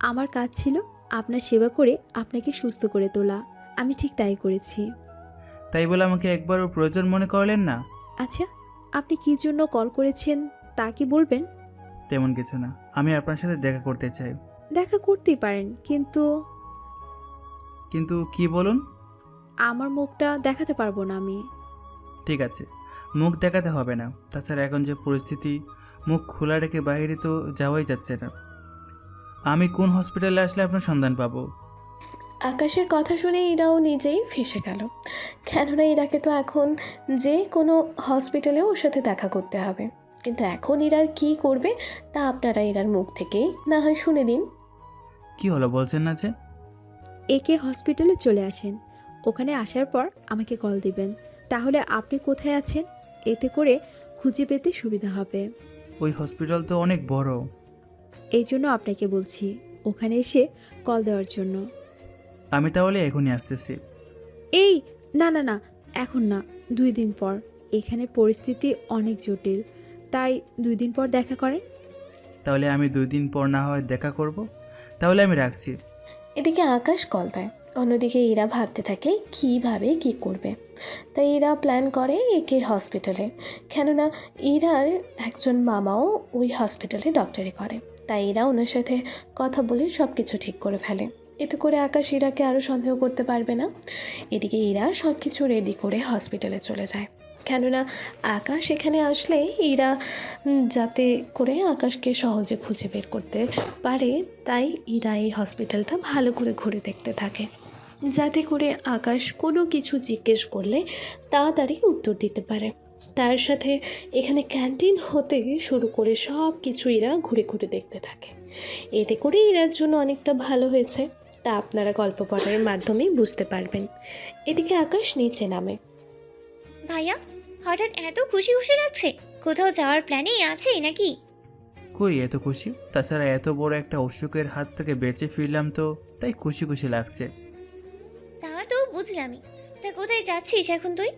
আমার কাজ ছিল আপনার সেবা করে আপনাকে সুস্থ করে তোলা। আমি ঠিক তাই করেছি। তাই বলে আমাকে একবারও প্রয়োজন মনে করলেন না? আচ্ছা, আপনি কী জন্য কল করেছেন তা কি বলবেন? তেমন কিছু না, আমি আপনার সাথে দেখা করতে চাই। দেখা করতেই পারেন, কিন্তু কিন্তু কি বলুন? আমার মুখটা দেখাতে পারবো না আমি। ঠিক আছে, মুখ দেখাতে হবে না। তাছাড়া এখন যে পরিস্থিতি, মুখ খোলা রেখে বাইরে তো যাওয়াই যাচ্ছে না। আমি কোন হসপিটালে আসলে আপনার সন্ধান পাবো? আকাশের কথা শুনে ইরাও নিজেই ফেঁসে গেল, কেননা ইরাকে তো এখন যে কোনো হসপিটালে ওর সাথে দেখা করতে হবে। কিন্তু এখন ইরার কি করবে তা আপনারা ইরার মুখ থেকেই না হয় শুনে নিন। কি হলো বলছেন না যে? একে হসপিটালে চলে আসেন, ওখানে আসার পর আমাকে কল দিবেন। তাহলে আপনি কোথায় আছেন এতে করে খুঁজে পেতে সুবিধা হবে। ওই হসপিটাল তো অনেক বড়। এই জন্য আপনাকে বলছি ওখানে এসে কল দেওয়ার জন্য। আমি তাহলে এখনই আসতেছি। এই না না না, এখন না, 2 দিন পর। এখানে পরিস্থিতি অনেক জটিল, তাই 2 দিন পর দেখা করেন। তাহলে আমি 2 দিন পর না হয় দেখা করব। তাহলে আমি রাখছি। এদিকে আকাশ কল দেয়, অন্যদিকে ইরা ভাবতে থাকে কিভাবে কি করবে। তাই ইরা প্ল্যান করে একে হসপিটালে, কেননা ইরার একজন মামাও ওই হসপিটালে ডক্টরি করে। তাই ইরা ওনার সাথে কথা বলে সব কিছু ঠিক করে ফেলে। এতে করে আকাশ ইরাকে আরও সন্দেহ করতে পারবে না। এদিকে ইরা সব কিছু রেডি করে হসপিটালে চলে যায়, কেননা আকাশ এখানে আসলে ইরা যাতে করে আকাশকে সহজে খুঁজে বের করতে পারে, তাই ইরা এই হসপিটালটা ভালো করে ঘুরে দেখতে থাকে, যাতে করে আকাশ কোনো কিছু জিজ্ঞেস করলে তাড়াতাড়ি উত্তর দিতে পারে। তার সাথে এখানে ক্যান্টিন হতে শুরু করে সব কিছু ইরা ঘুরে ঘুরে দেখতে থাকে। এতে করে ইরার জন্য অনেকটা ভালো হয়েছে, তা আপনারা গল্প পড়ার মাধ্যমেই বুঝতে পারবেন। এদিকে আকাশ নিচে নামে। ভাইয়া, হঠাৎ এত খুশি খুশি লাগছে, কোথাও যাওয়ার প্ল্যানেই আছে নাকি? কই এত খুশি? তাছাড়া এত বড় একটা অসুখের হাত থেকে বেঁচে ফিরলাম তো, তাই খুশি খুশি লাগছে। তা তো বুঝলামই, তা কোথায় যাচ্ছিস এখন তুই?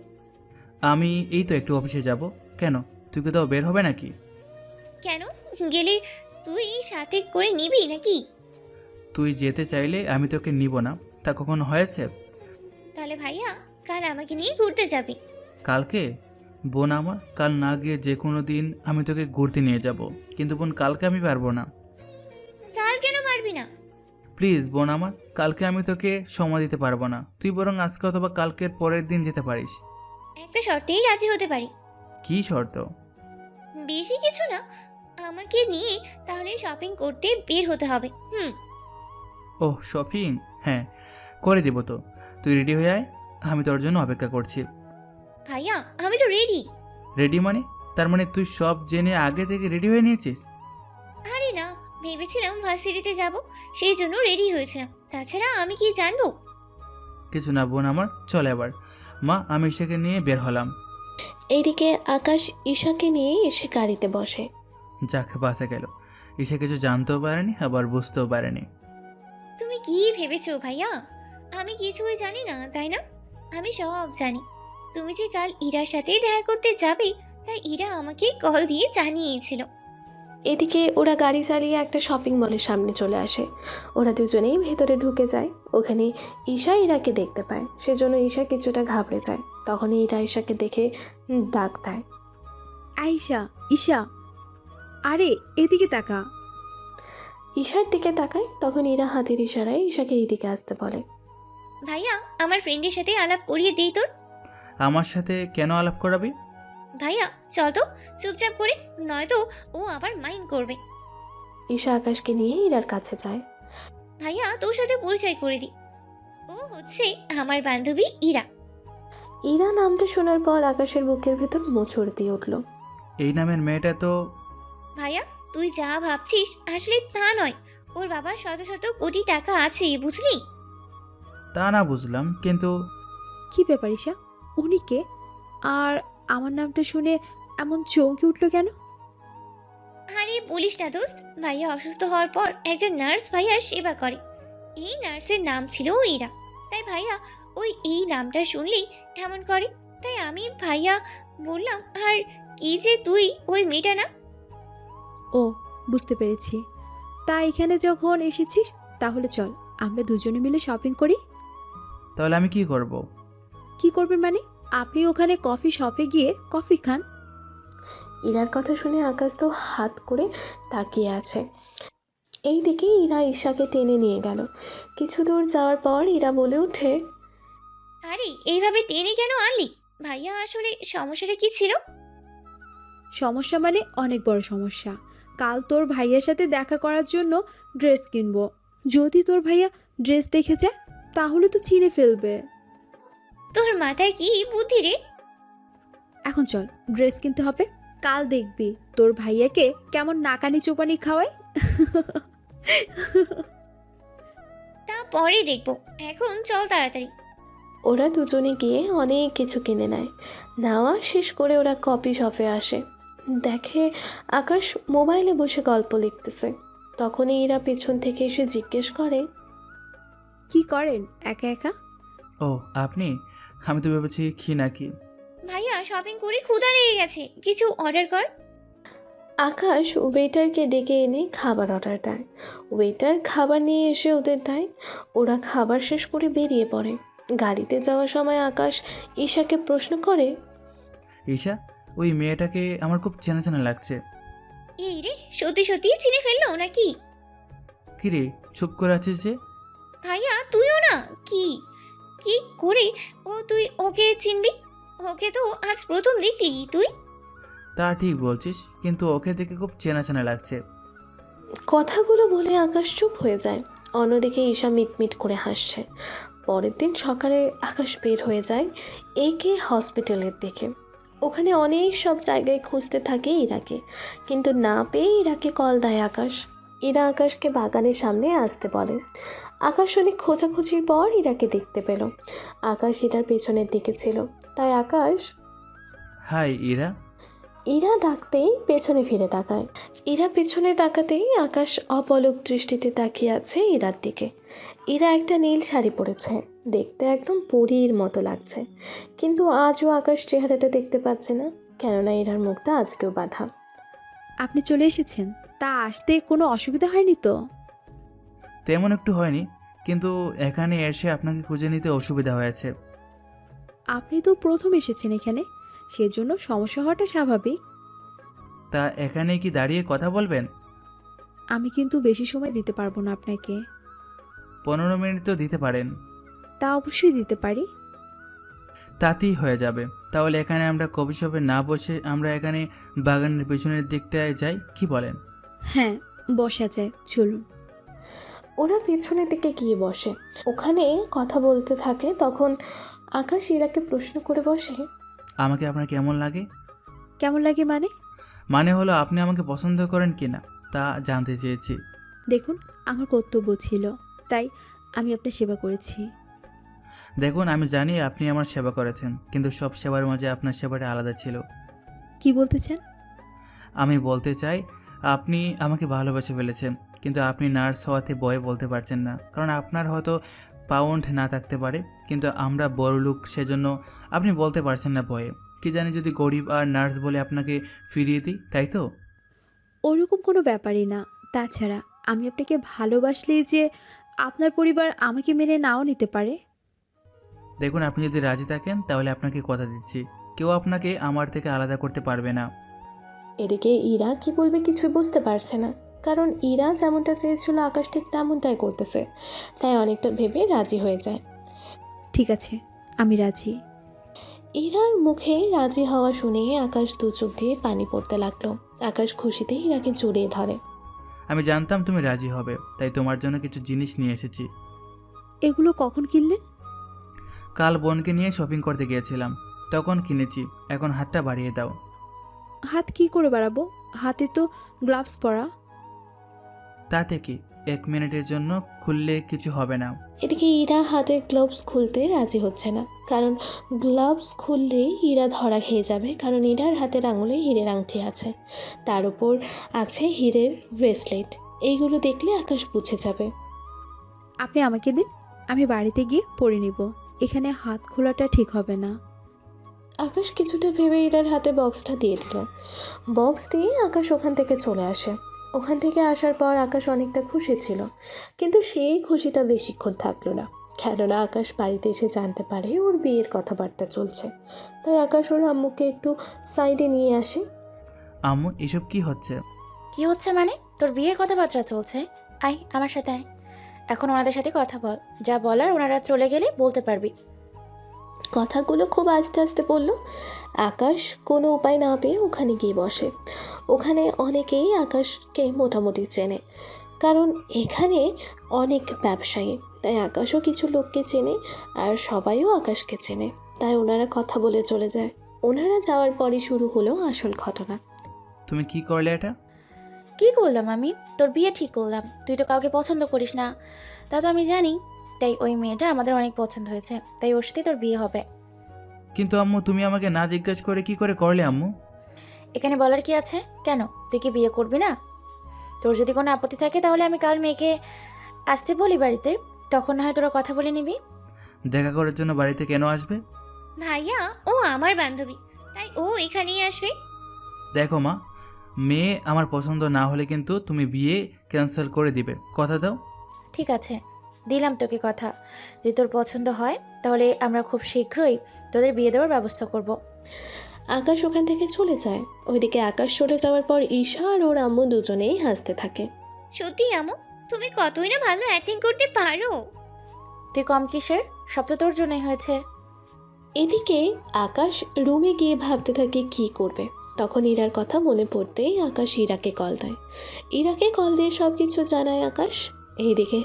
আমি এই তো একটু অফিসে যাব। কেন, তুই কোথাও বের হবে নাকি? কেন গেলে তুই সাথে করে নিবি নাকি? তুই যেতে চাইলে আমি তোকে নিব না, তা কখনো হয়েছে? তাহলে ভাইয়া কাল আমাকে নিয়ে ঘুরতে যাবি? কালকে? বোন আমার, কাল না গিয়ে যে কোনো দিন আমি তোকে ঘুরতে নিয়ে যাব, কিন্তু বোন কালকে আমি পারবো না। কাল কেন পারবি না? প্লিজ বোন আমার, কালকে আমি তোকে সময় দিতে পারবো না। তুই বরং আজকে অথবা কালকের পরের দিন যেতে পারিস। একটা শর্তেই রাজি হতে পারি। কী শর্ত? বেশি কিছু না, আমাকে নিয়ে তাহলে শপিং করতে বের হতে হবে। ওহ, শপিং? হ্যাঁ, করে দেবো তো। তুই রেডি হয়ে আয়, আমি তোর জন্য অপেক্ষা করছি। ভাইয়া আমি তো রেডি। রেডি মানে? তার মানে তুই সব জেনে আগে থেকে রেডি হয়ে নিয়েছিস? আরে না, ভেবেছিলাম ভার্সিটিতে যাব, সেই জন্য রেডি হয়েছিলাম। তাছাড়া আমি কি জানবো? কিছু না বোন আমার, চল এবার। মা, আমি ঈশাকে নিয়ে বের হলাম। এইদিকে আকাশ ঈশাকে নিয়ে এসে গাড়িতে বসে। যাক, বাসে গেল। ঈশা কিছু জানতেও পারেনি, আবার বুঝতেও পারেনি। তুমি কি ভেবেছো ভাইয়া আমি কিছুই জানি না, তাই না? আমি সব জানি। তুমি যে কাল ইরার সাথে দেখা করতে যাবে, তাই ইরা আমাকে কল দিয়ে জানিয়েছিল। এদিকে ওরা গাড়ি চালিয়ে একটা শপিং মলের সামনে চলে আসে। ওরা দুজনেই ভেতরে ঢুকে যায়। ওখানে ঈশা ইরাকে দেখতে পায়, সেজন্য ঈশা কিছুটা ঘাবড়ে যায়। তখনই ইরা ঈশাকে দেখে ডাক দেয়। আইসা, ঈশা, আরে এদিকে তাকা। ঈশার দিকে তাকায়, তখন ইরা হাতের ইশারায় ঈশাকে এইদিকে আসতে বলে। ভাইয়া আমার ফ্রেন্ডের সাথে আলাপ করিয়ে দিই তোর। আমার সাথে কেন আলাপ করাবি? ভাইয়া চল তো, চুপচাপ করে, নয়তো ও আবার মাইন্ড করবে। ঈশা আকাশকে নিয়ে ইরার কাছে যায়। ভাইয়া তোর সাথে পরিচয় করে দিই, ও হচ্ছে আমার বান্ধবী ইরা। ইরা নামটা শোনার পর আকাশের বুকের ভেতর মোচড় দিয়ে উঠল। এই নামের মেয়েটা তো... ভাইয়া তুই যা ভাবছিস আসলে তা নয়। ওর বাবার শত শত কোটি টাকা আছে, বুঝলি? তা না বুঝলাম, কিন্তু... কি ব্যাপার ঈশা, উনি কে? আর আমার নামটা শুনে এমন চমকে উঠলো কেন? আরে বলিস না দোস্ত, ভাইয়া অসুস্থ হওয়ার পর একজন নার্স ভাইয়ার সেবা করে। এই নার্সের নাম ছিল ইরা, তাই ভাইয়া ওই এই নামটা শুনলেই এমন করে। তাই আমি ভাইয়া বললাম। আর কি যে তুই ওই মেয়েটা না? ও, বুঝতে পেরেছি। তা এখানে যখন এসেছিস তাহলে চল আমরা দুজনে মিলে শপিং করি। তাহলে আমি কি করব? কি করবেন মানে? আপনি ওখানে কফি শপে গিয়ে কফি খান। ইরার কথা শুনে আকাশ তো হাত করে তাকিয়ে আছে। এইদিকে ইরা ঈশাকে টেনে নিয়ে গেল। কিছু দূর যাওয়ার পর ইরা বলে ওঠে। আরে এইভাবে টেনে কেন আনলি? ভাইয়া আসলে সমস্যাটা কি ছিল? সমস্যা মানে অনেক বড় সমস্যা। কাল তোর ভাইয়ার সাথে দেখা করার জন্য ড্রেস কিনবো। যদি তোর ভাইয়া ড্রেস দেখে যায় তাহলে তো চিনে ফেলবে। তোর মাথায় কি বুদ্ধি রে? এখন চল, ড্রেস কিনতে হবে। কাল দেখবি তোর ভাইয়াকে কেমন নাকানি চোপানি খাওয়ায়। তা পরে দেখবো, এখন চল তাড়াতাড়ি। ওরা দুজনে গিয়ে অনেক কিছু কিনে নেয়। নেওয়া শেষ করে ওরা কফি শপে আসে। দেখে আকাশ মোবাইলে বসে গল্প লিখতেছে। তখনই ইরা পেছন থেকে এসে জিজ্ঞেস করে। কি করেন একা একা? ও, আপনি? আমি তো ভেবেছি কি নাকি। ভাইয়া শপিং করে ক্ষুধা লেগে গেছে, কিছু অর্ডার কর। আকাশ ওয়েটারকে ডেকে এনে খাবার অর্ডার দেয়। ওয়েটার খাবার নিয়ে এসে ওদের দেয়। ওরা খাবার শেষ করে বেরিয়ে পড়ে। গাড়িতে যাওয়ার সময় আকাশ ঈশাকে প্রশ্ন করে। ঈশা, ওই মেয়েটাকে আমার খুব চেনা চেনা লাগছে। এই রে, সত্যি সত্যি চিনে ফেললো নাকি? কি রে, চুপ করে আছিস যে? ভাইয়া তুইও না? কি কি করে তুই ওকে চিনবি? ওকে তো আজ প্রথম দেখলি তুই। তা ঠিক বলছিস, কিন্তু ওকে দেখে খুব চেনা চেনা লাগছে। কথাগুলো বলে আকাশ চুপ হয়ে যায়। অন্যদিকে ঈশা মিটমিট করে হাসছে। পরের দিন সকালে আকাশ বের হয়ে যায় একে হসপিটালের দিকে। ওখানে অনেক সব জায়গায় খুঁজতে থাকে ইরাকে, কিন্তু না পেয়ে ইরাকে কল দেয় আকাশ। ইরা আকাশকে বাগানের সামনে আসতে বলে। আকাশ অনেক খোঁজাখুঁজির পর ইরাকে দেখতে পেল। আকাশ ইরার পেছনের দিকে ছিল, তাই আকাশ হাই ইরা। ইরা ডাকতেই পেছনে ফিরে তাকায়। ইরা পেছনে তাকাতেই আকাশ অপলক দৃষ্টিতে তাকিয়ে আছে ইরার দিকে। ইরা একটা নীল শাড়ি পরেছে, দেখতে একদম পরীর মতো লাগছে। কিন্তু আজও আকাশ চেহারাটা দেখতে পাচ্ছে না, কেননা ইরার মুখটা আজকেও বাঁধা। আপনি চলে এসেছেন? তা আসতে কোনো অসুবিধা হয়নি তো? তেমন একটু হয়নি, কিন্তু এখানে এসে আপনাকে খুঁজে নিতে অসুবিধা হয়েছে। আপনি তো প্রথম এসেছেন এখানে, সেজন্য সমস্যা হওয়াটা স্বাভাবিক। তা এখানে কি দাঁড়িয়ে কথা বলবেন? আমি কিন্তু বেশি সময় দিতে পারবো না আপনাকে। 15 মিনিট তো দিতে পারেন। তা অবশ্যই দিতে পারি। তাতেই হয়ে যাবে। তাহলে এখানে আমরা কফি শপে না বসে আমরা এখানে বাগানের পেছনের দিকটায় যাই, কি বলেন? হ্যাঁ, বসা যায়, চলুন। ওরা পেছনের দিকে গিয়ে বসে। ওখানে কথা বলতে থাকে। তখন আকাশ ইরাকে প্রশ্ন করে বসে, আমাকে আপনার কেমন লাগে? কেমন লাগে মানে? মানে হলো আপনি আমাকে পছন্দ করেন কিনা তা জানতে চেয়েছি। দেখুন, আমার কর্তব্য ছিল, তাই আমি আপনার সেবা করেছি। দেখুন, আমি জানি আপনি আমার সেবা করেছেন, কিন্তু সব সেবার মাঝে আপনার সেবাটা আলাদা ছিল। কি বলতে চান? আমি বলতে চাই, আপনি আমাকে ভালোবেসে ফেলেছেন, কিন্তু আপনি নার্স হওয়াতে ভয়ে বলতে পারছেন না, কারণ আপনার হয়তো পাউন্ড না থাকতে পারে, কিন্তু আমরা বড়লোক, সেজন্য আপনি বলতে পারছেন না ভয়ে। কি জানি যদি গরিব আর নার্স বলে আপনাকে ফিরিয়ে দিই, তাই তো? ওরকম কোনো ব্যাপারই না। তাছাড়া আমি আপনাকে ভালোবাসলেই যে আপনার পরিবার আমাকে মেনে নাও নিতে পারে। দেখুন, আপনি যদি রাজি থাকেন তাহলে আপনাকে কথা দিচ্ছি, কেউ আপনাকে আমার থেকে আলাদা করতে পারবে না। এদিকে ইরা কি বলবে কিছুই বুঝতে পারছে না, কারণ ইরা যেমনটা চেয়েছিল আকাশ ঠিক তেমনটাই করতেছে। তাই অনেকটা ভেবে রাজি হয়ে যায়। ঠিক আছে, আমি রাজি। ইরার মুখে রাজি হওয়া শুনে আকাশ দু চোখ দিয়ে পানি পড়তে লাগলো। আকাশ খুশিতে ইরাকে জড়িয়ে ধরে। আমি জানতাম তুমি রাজি হবে, তাই তোমার জন্য কিছু জিনিস নিয়ে এসেছি। এগুলো কখন কিনলেন? কাল বোনকে নিয়ে শপিং করতে গিয়েছিলাম, তখন কিনেছি। এখন হাতটা বাড়িয়ে দাও। হাত কি করে বাড়াবো? হাতে তো গ্লাভস পরা। তাতে কি, 1 মিনিটের জন্য খুললে কিছু হবে না। এদিকে ইরা হাতের গ্লাভস খুলতে রাজি হচ্ছে না, কারণ গ্লাভস খুললেই ইরা ধরা খেয়ে যাবে, কারণ ইরার হাতের আঙুলে হীরের আংটি আছে, তার উপর আছে হীরের ব্রেসলেট। এইগুলো দেখলে আকাশ বুঝে যাবে। আপনি আমাকে দিন, আমি বাড়িতে গিয়ে পরে নিব। এখানে হাত খোলাটা ঠিক হবে না। আকাশ কিছুটা ভেবে ইরার হাতে বক্সটা দিয়ে দিল। বক্স দিয়ে আকাশ ওখান থেকে চলে আসে। ওখান থেকে আসার পর আকাশ অনেকটা খুশি ছিল, কিন্তু সেই খুশিটা বেশিক্ষণ থাকলো না, কেননা আকাশ বাড়িতে এসে জানতে পারে ওর বিয়ের কথাবার্তা চলছে। তাই আকাশ ওর আম্মুকে একটু সাইডে নিয়ে আসে। আম্মু, এসব কি হচ্ছে? কি হচ্ছে মানে? তোর বিয়ের কথাবার্তা চলছে? আয় আমার সাথে আয়, এখন ওনাদের সাথে কথা বল। যা বলার ওনারা চলে গেলে বলতে পারবি। কথাগুলো খুব আস্তে আস্তে বলল। আকাশ কোনো উপায় না পেয়ে ওখানে গিয়ে বসে। ওখানে অনেকেই আকাশকে মোটামুটি চেনে, কারণ এখানে অনেক ব্যবসায়ী, তাই আকাশও কিছু লোককে চেনে আর সবাইও আকাশকে চেনে। তাই ওনারা কথা বলে চলে যায়। ওনারা যাওয়ার পরই শুরু হলো আসল ঘটনা। তুমি কি করলে এটা? কি করলাম আমি? তোর বিয়ে ঠিক করলাম। তুই তো কাউকে পছন্দ করিস না, তা তো আমি জানি। তাই ওই মেয়েটা আমাদের অনেক পছন্দ হয়েছে, তাই ওর সাথে তোর বিয়ে হবে। কিন্তু আম্মু, তুমি আমাকে না জিজ্ঞেস করে কি করে করলে আম্মু? এখানে বলার কি আছে? কেন, তুই কি বিয়ে করবি না? তোর যদি কোনো আপত্তি থাকে তাহলে আমি কাল মেয়েকে আসতে বলি বাড়িতে, তখন না হয় তোরা কথা বলে নিবি। দেখা করার জন্য বাড়িতে কেন আসবে? ভাইয়া ও আমার বান্ধবী, তাই ও এখানেই আসবে। দেখো মা, মেয়ে আমার পছন্দ না হলে কিন্তু তুমি বিয়ে ক্যান্সেল করে দিবে, কথা দাও। ঠিক আছে, দিলাম তোকে কথা। যদি তোর পছন্দ হয় তাহলে আমরা খুব শীঘ্রই তোদের বিয়ে দেওয়ার ব্যবস্থা করব। আকাশ ওখান থেকে চলে যায়। ওইদিকে আকাশ সরে যাওয়ার পর ঈশা আর ওর আম্মু দুজনেই হাসতে থাকে। সত্যি আমু, তুমি কতই না ভালো অ্যাক্টিং করতে পারো। তুই কম কিসের? সব তো তোর জন্যই হয়েছে। এদিকে আকাশ রুমে গিয়ে ভাবতে থাকে কি করবে। তখন ইরার কথা মনে পড়তেই আকাশ ইরাকে কল দেয়। ইরাকে কল দিয়ে সব কিছু জানায় আকাশ। এইদিকে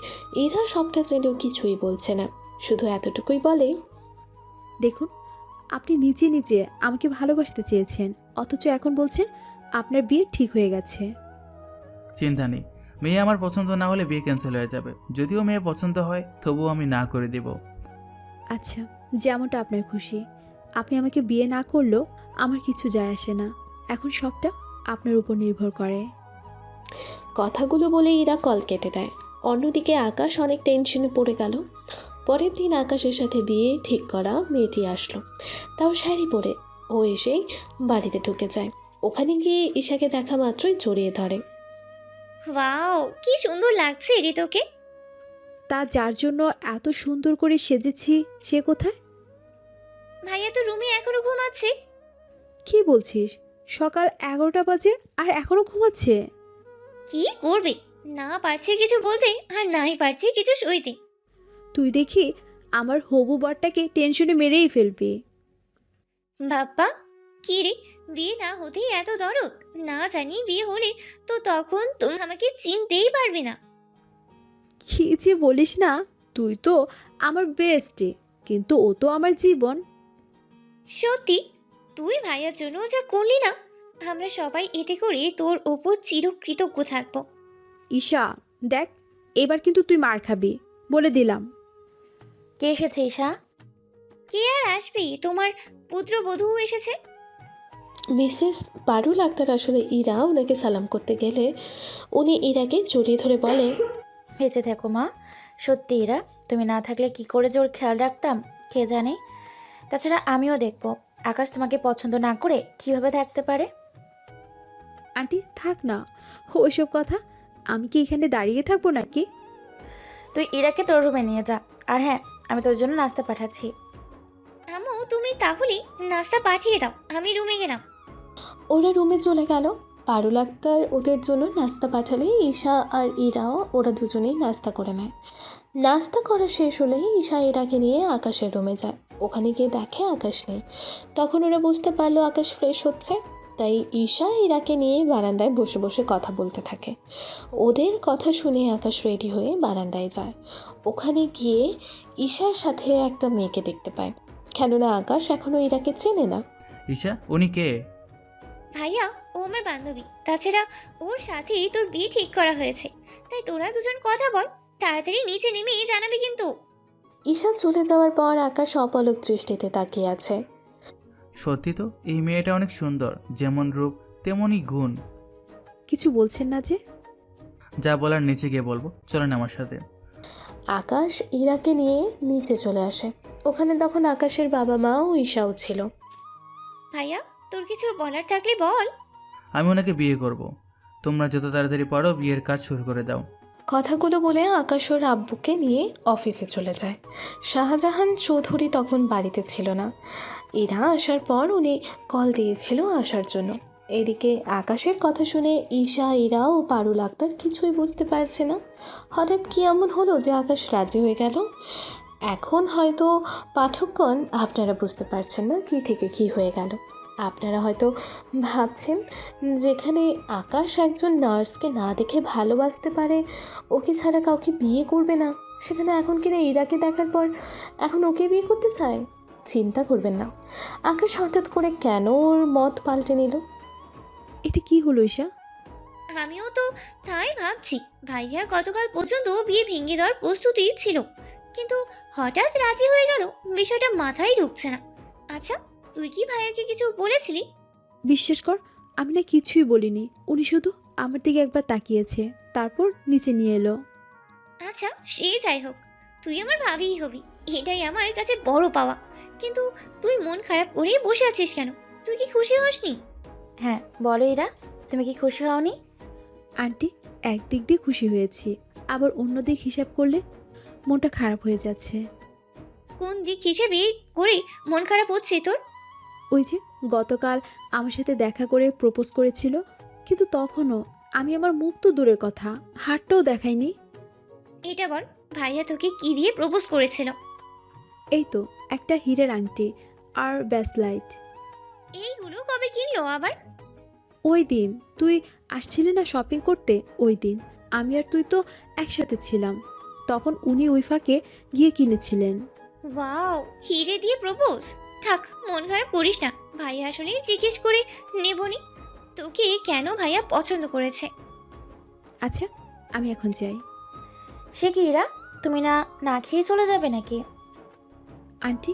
ইরা সবটা জেনেও কিছুই বলছে না, শুধু এতটুকুই বলে, দেখুন, আপনি নিজে নিজে আমাকে ভালোবাসতে চেয়েছেন, অথচ এখন বলছেন আপনার বিয়ে ঠিক হয়ে গেছে। চিন্তা নেই, মেয়ে আমার পছন্দ না হলে বিয়ে ক্যান্সেল হয়ে যাবে। যদিও মেয়ে পছন্দ হয় তবুও আমি না করে দেব। আচ্ছা, যেমনটা আপনার খুশি। আপনি আমাকে বিয়ে না করলেও আমার কিছু যায় আসে না, এখন সবটা আপনার উপর নির্ভর করে। কথাগুলো বলে ইরা কল কেটে দেয়। অন্যদিকে আকাশ অনেক টেনশনে পড়ে গেল। পরের দিন আকাশের সাথে বিয়ে ঠিক করা মেয়েটি আসলো, তাও শাড়ি পরে। ও এসেই বাড়িতে ঢুকে যায়। ওখানে গিয়ে ঈশাকে দেখা মাত্রই জড়িয়ে ধরে। ওয়াও, কি সুন্দর লাগছে রে তোকে। তা যার জন্য এত সুন্দর করে সেজেছি সে কোথায়? ভাইয়া তো রুমে এখনো ঘুমাচ্ছে। কি বলছিস? সকাল 11টা বাজে আর এখনো ঘুমাচ্ছে? কি করবে, না পারছে কিছু বলতে আর নাই পারছে কিছু সইতে। তুই দেখি আমার হবু বরটাকে টেনশনে মেরেই ফেলবি। বাপ্পা, কি রে, বিয়ে না হতেই এত দরদ? না জানি বিয়ে হলে তো তখন তুমি আমাকে চিনতেই পারবে না। কি যে বলিস না, তুই তো আমার বেস্টে, কিন্তু ও তো আমার জীবন। সত্যি, তুই ভাইয়ার জন্য যা করলি না, আমরা সবাই এতে করে তোর ওপর চিরকৃতজ্ঞ থাকবো। ঈশা দেখ, এবার কিন্তু তুই মার খাবি, বলে দিলাম। কে এসেছে ঈশা? কে আর আসবে, তোমার পুত্রবধূ এসেছে। মিসেস পারুল আক্তার আসলে ইরা ওনাকে সালাম করতে গেলে উনি ইরাকে জড়িয়ে ধরে বলে, বেঁচে থেকো মা। সত্যি এরা, তুমি না থাকলে কি করে যে ওর খেয়াল রাখতাম কে জানে। তাছাড়া আমিও দেখব আকাশ তোমাকে পছন্দ না করে কিভাবে থাকতে পারে। আন্টি থাক না ওইসব কথা, আমি কি এখানে দাঁড়িয়ে থাকবো নাকি? তুই ইরাকে তোর রুমে নিয়ে যা। আর হ্যাঁ, আমি তোর জন্য নাস্তা পাঠাচ্ছি। আম্মু, তুমি তাহলে নাস্তা পাঠিয়ে দাও, আমি রুমে গেলাম। ওরা রুমে চলে গেল। পারুল আক্তার ওদের জন্য নাস্তা পাঠালে ঈশা আর ইরাও ওরা দুজনেই নাস্তা করে নেয়। নাস্তা করা শেষ হলেই ঈশা ইরাকে নিয়ে আকাশের রুমে যায়। ওখানে গিয়ে দেখে আকাশ নেই। তখন ওরা বুঝতে পারলো আকাশ ফ্রেশ হচ্ছে। তাই ঈশা ইরাকে নিয়ে বারান্দায় বসে বসে কথা বলতে থাকে। ওদের কথা শুনে আকাশ রেডি হয়ে বারান্দায় যায়। ওখানে গিয়ে ঈশার সাথে একটা মেয়েকে দেখতে পায়। কেননা আকাশ এখনও ইরাকে চেনে না। ঈশা, উনি কে? ভাইয়া, ও আমার বান্ধবী। তাছাড়া ওর সাথেই তোর বিয়ে ঠিক করা হয়েছে। তাই তোরা দুজন কথা বল, তাড়াতাড়ি নিচে নেমে জানাবি কিন্তু। ঈশা চলে যাওয়ার পর আকাশ অপলক দৃষ্টিতে তাকিয়ে আছে। সত্যি তো, এই মেয়েটা অনেক সুন্দর, যেমন রূপ তেমনই গুণ। কিছু বলছেন না যে? যা বলার নিচে গিয়ে বলবো, চলেন আমার সাথে। আকাশ ইরাকে নিয়ে নিচে চলে আসে। ওখানে তখন আকাশের বাবা মা ও ঈশাও ছিল। ভাইয়া, তোর কিছু বলার থাকলে বল। আমি ওনাকে বিয়ে করব। তোমরা যত তাড়াতাড়ি পারো বিয়ের কাজ শুরু করে দাও। কথাগুলো বলে আকাশ ওর আব্বুকে নিয়ে অফিসে চলে যায়। শাহজাহান চৌধুরী তখন বাড়িতে ছিল না। ইরা আসার পর উনি কল দিয়েছিল আসার জন্য। এদিকে আকাশের কথা শুনে ঈশা, ইরা ও পারুল আক্তার কিছুই বুঝতে পারছে না। হঠাৎ কি এমন হলো যে আকাশ রাজি হয়ে গেল? এখন হয়তো পাঠকগণ আপনারা বুঝতে পারছেন না কী থেকে কী হয়ে গেল। আপনারা হয়তো ভাবছেন, যেখানে আকাশ একজন নার্সকে না দেখে ভালোবাসতে পারে, ওকে ছাড়া কাউকে বিয়ে করবে না, সেখানে এখন কিনা ইরাকে দেখার পর এখন ওকে বিয়ে করতে চায়। চিন্তা করবেন না, আকাশ হঠাৎ করে কেন ওর মত পাল্টে নিল। এটা কি হলো ঈশা? আমিও তো তাই ভাবছি। ভাইয়া গতকাল পর্যন্ত বিয়ে ভেঙে দেওয়ার প্রস্তুতি ছিল, কিন্তু হঠাৎ রাজি হয়ে গেল, বিষয়টা মাথায় ঢুকছে না। আচ্ছা, তুই কি ভাইয়াকে কিছু বলেছিলি? বিশ্বাস কর, আমি না কিছুই বলিনি। উনি শুধু আমার দিকে একবার তাকিয়েছে, তারপর নিচে নিয়ে এলো। আচ্ছা, সে যাই হোক, তুই আমার ভাবিই হবি, এটাই আমার কাছে বড় পাওয়া। কিন্তু তুই মন খারাপ করে বসে আছিস কেন? তুই কি খুশি হসনি? হ্যাঁ বলো ইরা, তুমি কি খুশি হওনি? আন্টি, একদিক দিয়ে খুশি হয়েছি, আবার অন্য দিক হিসাব করলে মনটা খারাপ হয়ে যাচ্ছে। কোন দিক হিসেবে করে মন খারাপ হচ্ছে তোর? ওই যে গতকাল আমার সাথে দেখা করে প্রপোজ করেছিল, কিন্তু তখনও আমি আমার মুখ তো দূরের কথা, হাতটাও দেখাইনি। এটা বল, ভাইয়া তোকে কি দিয়ে প্রপোজ করেছিল? এই তো একটা হীরের আংটি আর ব্যাসলাইট। এইগুলো কবে কিনলো আবার? ওই দিন তুই আসছিলি না শপিং করতে, ওই দিন আমি আর তুই তো একসাথে ছিলাম, তখন উনি ওই ফাঁকে গিয়ে কিনেছিলেন। ওয়াও, হিরে দিয়ে প্রপোজ! থাক, মন খারাপ করিস না, ভাইয়া আসলে জিজ্ঞেস করে নেবনি তোকে কেন ভাইয়া পছন্দ করেছে। আচ্ছা, আমি এখন যাই। সে কি ইরা, তুমি না না খেয়ে চলে যাবে নাকি? আন্টি,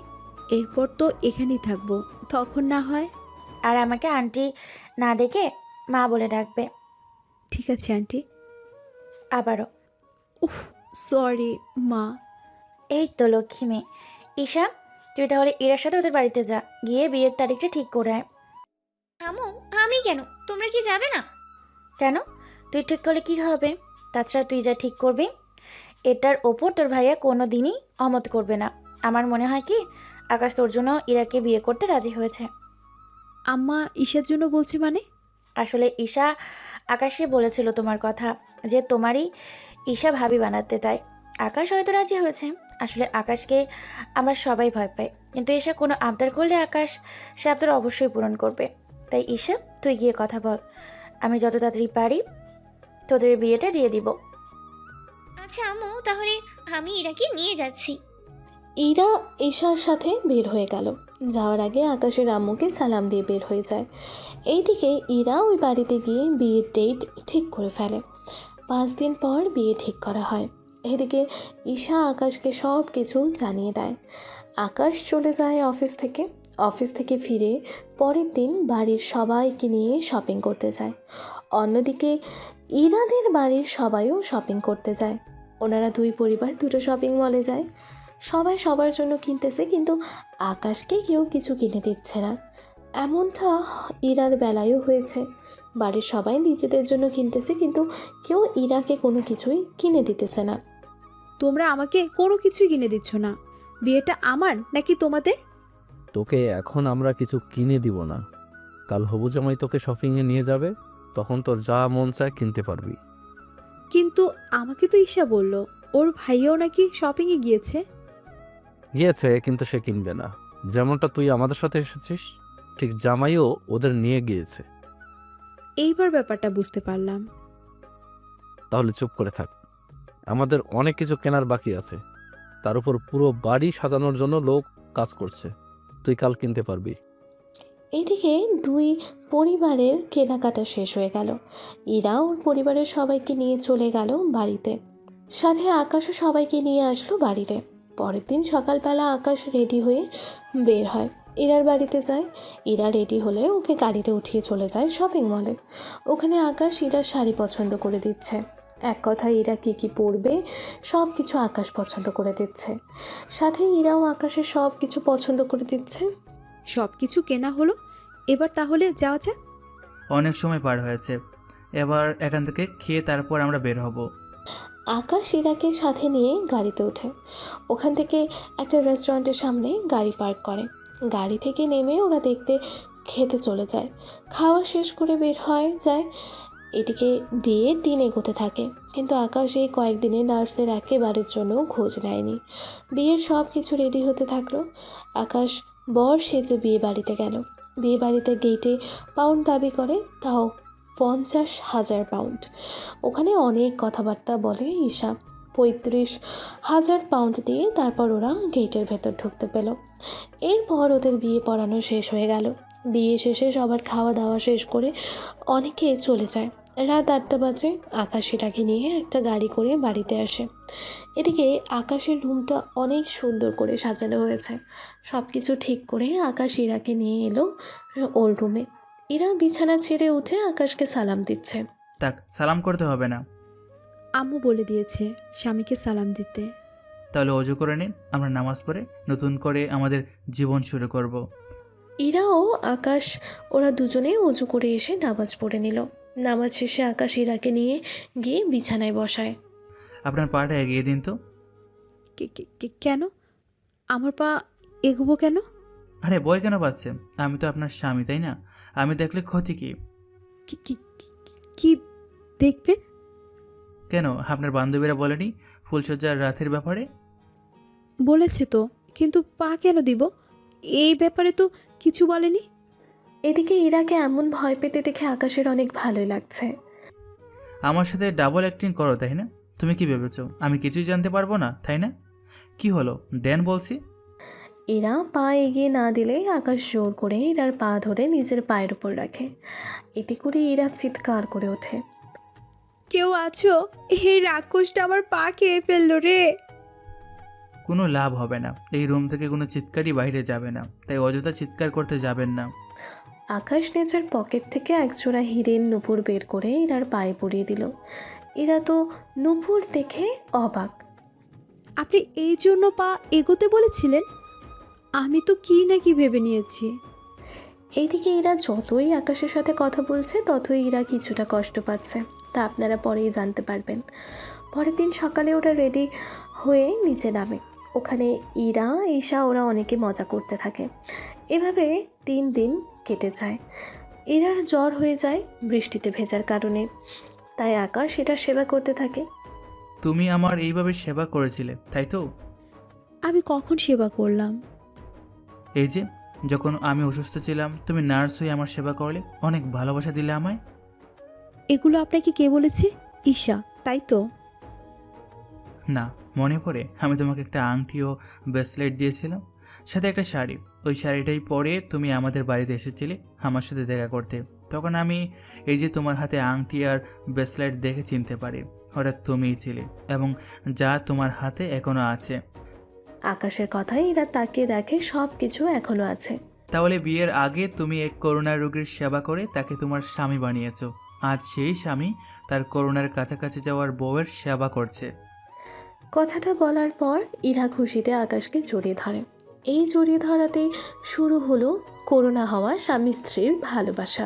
এরপর তো এখানেই থাকবো, তখন না হয়। আর আমাকে আন্টি না ডেকে মা বলে ডাকবে। ঠিক আছে আন্টি। আবারও উফ, সরি মা। এই তো লক্ষ্মী মেয়ে। ঈশা, তুই তাহলে ইরার সাথে ওদের বাড়িতে যা, গিয়ে বিয়ের তারিখটা ঠিক করে আয়। আমু, আমি কেন? তোমরা কি যাবে না? কেন? তুই ঠিক করলে কি হবে? তাছাড়া তুই যা ঠিক করবি এটার ওপর তোর ভাইয়া কোনো দিনই অমত করবে না। আমার মনে হয় কি আকাশ তোর জন্য ইরাকে বিয়ে করতে রাজি হয়েছে। আম্মা ঈশার জন্য বলছে মানে? আসলে ঈশা আকাশকে বলেছিল তোমার কথা, যে তোমারই ঈশা ভাবি বানাতে, তাই আকাশ হয়তো রাজি হয়েছে। আসলে আকাশকে আমরা সবাই ভয় পাই, কিন্তু ঈশা কোনো আবদার করলে আকাশ সে আবদার অবশ্যই পূরণ করবে। তাই ঈশা তুই গিয়ে কথা বল, আমি যত তাড়াতাড়ি পারি তোদের বিয়েটা দিয়ে দিব। আচ্ছা আম্মু, তাহলে আমি ইরাকে নিয়ে যাচ্ছি। ইরা ঈশার সাথে বের হয়ে গেল। যাওয়ার আগে আকাশের আম্মুকে সালাম দিয়ে বের হয়ে যায়। এইদিকে ইরা ওই বাড়িতে গিয়ে বিয়ের ডেট ঠিক করে ফেলে। 5 দিন পর বিয়ে ঠিক করা হয়। এদিকে ঈশা আকাশকে সব কিছু জানিয়ে দেয়। আকাশ চলে যায় অফিস থেকে ফিরে পরের দিন বাড়ির সবাইকে নিয়ে শপিং করতে যায়। অন্যদিকে ইরাদের বাড়ির সবাইও শপিং করতে যায়। ওনারা দুই পরিবার দুটো শপিং মলে যায়। সবাই সবার জন্য কিনতেছে, কিন্তু আকাশকে কেউ কিছু কিনে দিচ্ছে না। এমনটা ইরার বেলায়ও হয়েছে। বাড়ির সবাই নিজেদের জন্য কিনতেছে, কিন্তু কেউ ইরাকে কোনো কিছুই কিনে দিতেছে না। তোমরা আমাকে কোনো কিছুই কিনে দিচ্ছ না। বিয়েটা আমার নাকি তোমাদের? তোকে এখন আমরা কিছু কিনে দিব না। কাল হবু জামাই তোকে শপিংয়ে নিয়ে যাবে, তখন তোর যা মন চায় কিনতে পারবি। কিন্তু আমাকে তো ঈশা বলল ওর ভাইয়াও নাকি শপিংয়ে গিয়েছে। গিয়েছে, কিন্তু সে কিনবে না। যেমনটা তুই আমাদের সাথে এসেছিস, ঠিক জামাইও ওদের নিয়ে গিয়েছে। এইবার ব্যাপারটা বুঝতে পারলাম। তাহলে চুপ করে থাক। আমাদের অনেক কিছু কেনার বাকি আছে, তার উপর পুরো বাড়ি সাজানোর জন্য লোক কাজ করছে। তুই কাল কিনতে পারবি। এদিকে দুই পরিবারের কেনাকাটা শেষ হয়ে গেল। ইরা ওর পরিবারের সবাইকে নিয়ে চলে গেল বাড়িতে। সাথে আকাশও সবাইকে নিয়ে আসলো বাড়িতে। পরের দিন সকালবেলা আকাশ রেডি হয়ে বের হয়, ইরার বাড়িতে যায়। ইরা রেডি হলে ওকে গাড়িতে উঠিয়ে চলে যায় শপিং মলে। ওখানে আকাশ ইরার শাড়ি পছন্দ করে দিচ্ছে। এক কথায় ইরা কী কী পরবে সব কিছু আকাশ পছন্দ করে দিচ্ছে। সাথে ইরাও আকাশের সব কিছু পছন্দ করে দিচ্ছে। সব কিছু কেনা হলো, এবার তাহলে যাওয়া যাক। অনেক সময় পার হয়েছে, এবার এখান থেকে খেয়ে তারপর আমরা বের হব। আকাশ ইরাকে সাথে নিয়ে গাড়িতে ওঠে। ওখান থেকে একটা রেস্টুরেন্টের সামনে গাড়ি পার্ক করে। গাড়ি থেকে নেমে ওরা খেতে চলে যায়। খাওয়া শেষ করে বের হয়ে যায়। এদিকে বিয়ের দিন এগোতে থাকে, কিন্তু আকাশ এই কয়েকদিনে নার্সের একেবারের জন্য খোঁজ নেয়নি। বিয়ের সব কিছু রেডি হতে থাকলো। আকাশ বর সেজে বিয়ে বাড়িতে গেল। বিয়ে বাড়িতে গেটে পাউন্ড দাবি করে, তাও 50,000 পাউন্ড। ওখানে অনেক কথাবার্তা বলে ঈশা। 35,000 পাউন্ড দিয়ে তারপর ওরা গেটের ভেতর ঢুকতে পেল। এরপর ওদের বিয়ে পড়ানো শেষ হয়ে গেল। বিয়ে শেষে সবার খাওয়া দাওয়া শেষ করে অনেকে চলে যায়। রাত 8টা বাজে। আকাশ ইরাকে নিয়ে একটা গাড়ি করে বাড়িতে আসে। এদিকে আকাশের রুমটা অনেক সুন্দর করে সাজানো হয়েছে। সব কিছু ঠিক করে আকাশ ইরাকে নিয়ে এলো ওর রুমে। ইরা বিছানা ছেড়ে উঠে আকাশকে সালাম দিচ্ছে। তাক, সালাম করতে হবে না। আম্মু বলে দিয়েছে স্বামীকে সালাম দিতে। তাহলে অজু করে নিন, আমরা নামাজ পড়ে নতুন করে আমাদের জীবন শুরু করব। ইরা ও আকাশ ওরা দুজনে উজু করে এসে নামাজ পড়ে নিল। নামাজ শেষে আকাশ ইরাকে নিয়ে গিয়ে বিছানায় বসায়। আপনার পাটা এগিয়ে দিন তো। কেন? আমার পা এগোবো কেন? আরে বই কেন পাচ্ছে? আমি তো আপনার স্বামী, তাই না? আমি দেখলে ক্ষতি কি? কি- কি- কি- কি দেখবেন? কেন, আপনার বান্ধবীরা বলেনি ফুলসজ্জার রাতের ব্যাপারে? বলেছে তো, কিন্তু পা কেন দিব? এই ব্যাপারে তো কিছু বলেনি। এদিকে ইরাকে এমন ভয় পেতে দেখে আকাশের অনেক ভালোই লাগছে। আমার সাথে ডাবল অ্যাক্টিং করো, তাই না? তুমি কি ভেবেছো আমি কিছুই জানতে পারবো না, তাই না? কি হলো, দেন বলছি। ইরা পা এগিয়ে না দিলে আকাশ জোর করে ইরার পা ধরে নিজের পায়ের উপর রাখে। এতে করে ইরা চিৎকার করে ওঠে। কেউ আছো? এই রাক্ষসটা আমার পা খেয়ে ফেললো রে। কোনো লাভ হবে না, এই রুম থেকে কোনো চিৎকারই বাইরে যাবে না, তাই অযথা চিৎকার করতে যাবেন না। আকাশ নিজের পকেট থেকে একজোড়া হিরের নূপুর বের করে ইরার পায়ে পরিয়ে দিল। ইরা তো নূপুর দেখে অবাক। আপনি এই জন্য পা এগোতে বলেছিলেন? আমি তো কি না কি ভেবে নিয়েছি। এইদিকে ইরা যতই আকাশের সাথে কথা বলছে ততই ইরা কিছুটা কষ্ট পাচ্ছে। তা আপনারা পরেই জানতে পারবেন। পরের দিন সকালে ওরা রেডি হয়ে নিচে নামে। ওখানে ইরা, ঈশা ওরা অনেকে মজা করতে থাকে। এভাবে 3 দিন কেটে যায়। ইরার জ্বর হয়ে যায় বৃষ্টিতে ভেজার কারণে, তাই আকাশ এটার সেবা করতে থাকে। তুমি আমার এইভাবে সেবা করেছিলে তাই তো? আমি কখন সেবা করলাম? এই যে যখন আমি অসুস্থ ছিলাম তুমি নার্স হয়ে আমার সেবা করলে, অনেক ভালোবাসা দিলে আমায়। এগুলো আপনাকে কে বলেছে? ঈশা, তাই তো? না, মনে পড়ে আমি তোমাকে একটা আংটি ও ব্রেসলেট দিয়েছিলাম, সাথে একটা শাড়ি। ওই শাড়িটাই পরে তুমি আমাদের বাড়িতে এসেছিলে আমার সাথে দেখা করতে। তখন আমি এই যে তোমার হাতে আংটি আর ব্রেসলেট দেখে চিনতে পারি ওটা তুমিই ছিলে, এবং যা তোমার হাতে এখনো আছে। আকাশের কথায় এরা তাকিয়ে দেখে সব কিছু এখনো আছে। তাহলে বিয়ের আগে তুমি এক করোনা রোগীর সেবা করে তাকে তোমার স্বামী বানিয়েছো। আজ সেই স্বামী তার করোনার কাছাকাছি যাওয়ার বউয়ের সেবা করছে। কথাটা বলার পর ইরা খুশিতে আকাশকে জড়িয়ে ধরে। এই জড়িয়ে ধরাতেই শুরু হলো করোনা হওয়া স্বামী স্ত্রীর ভালোবাসা।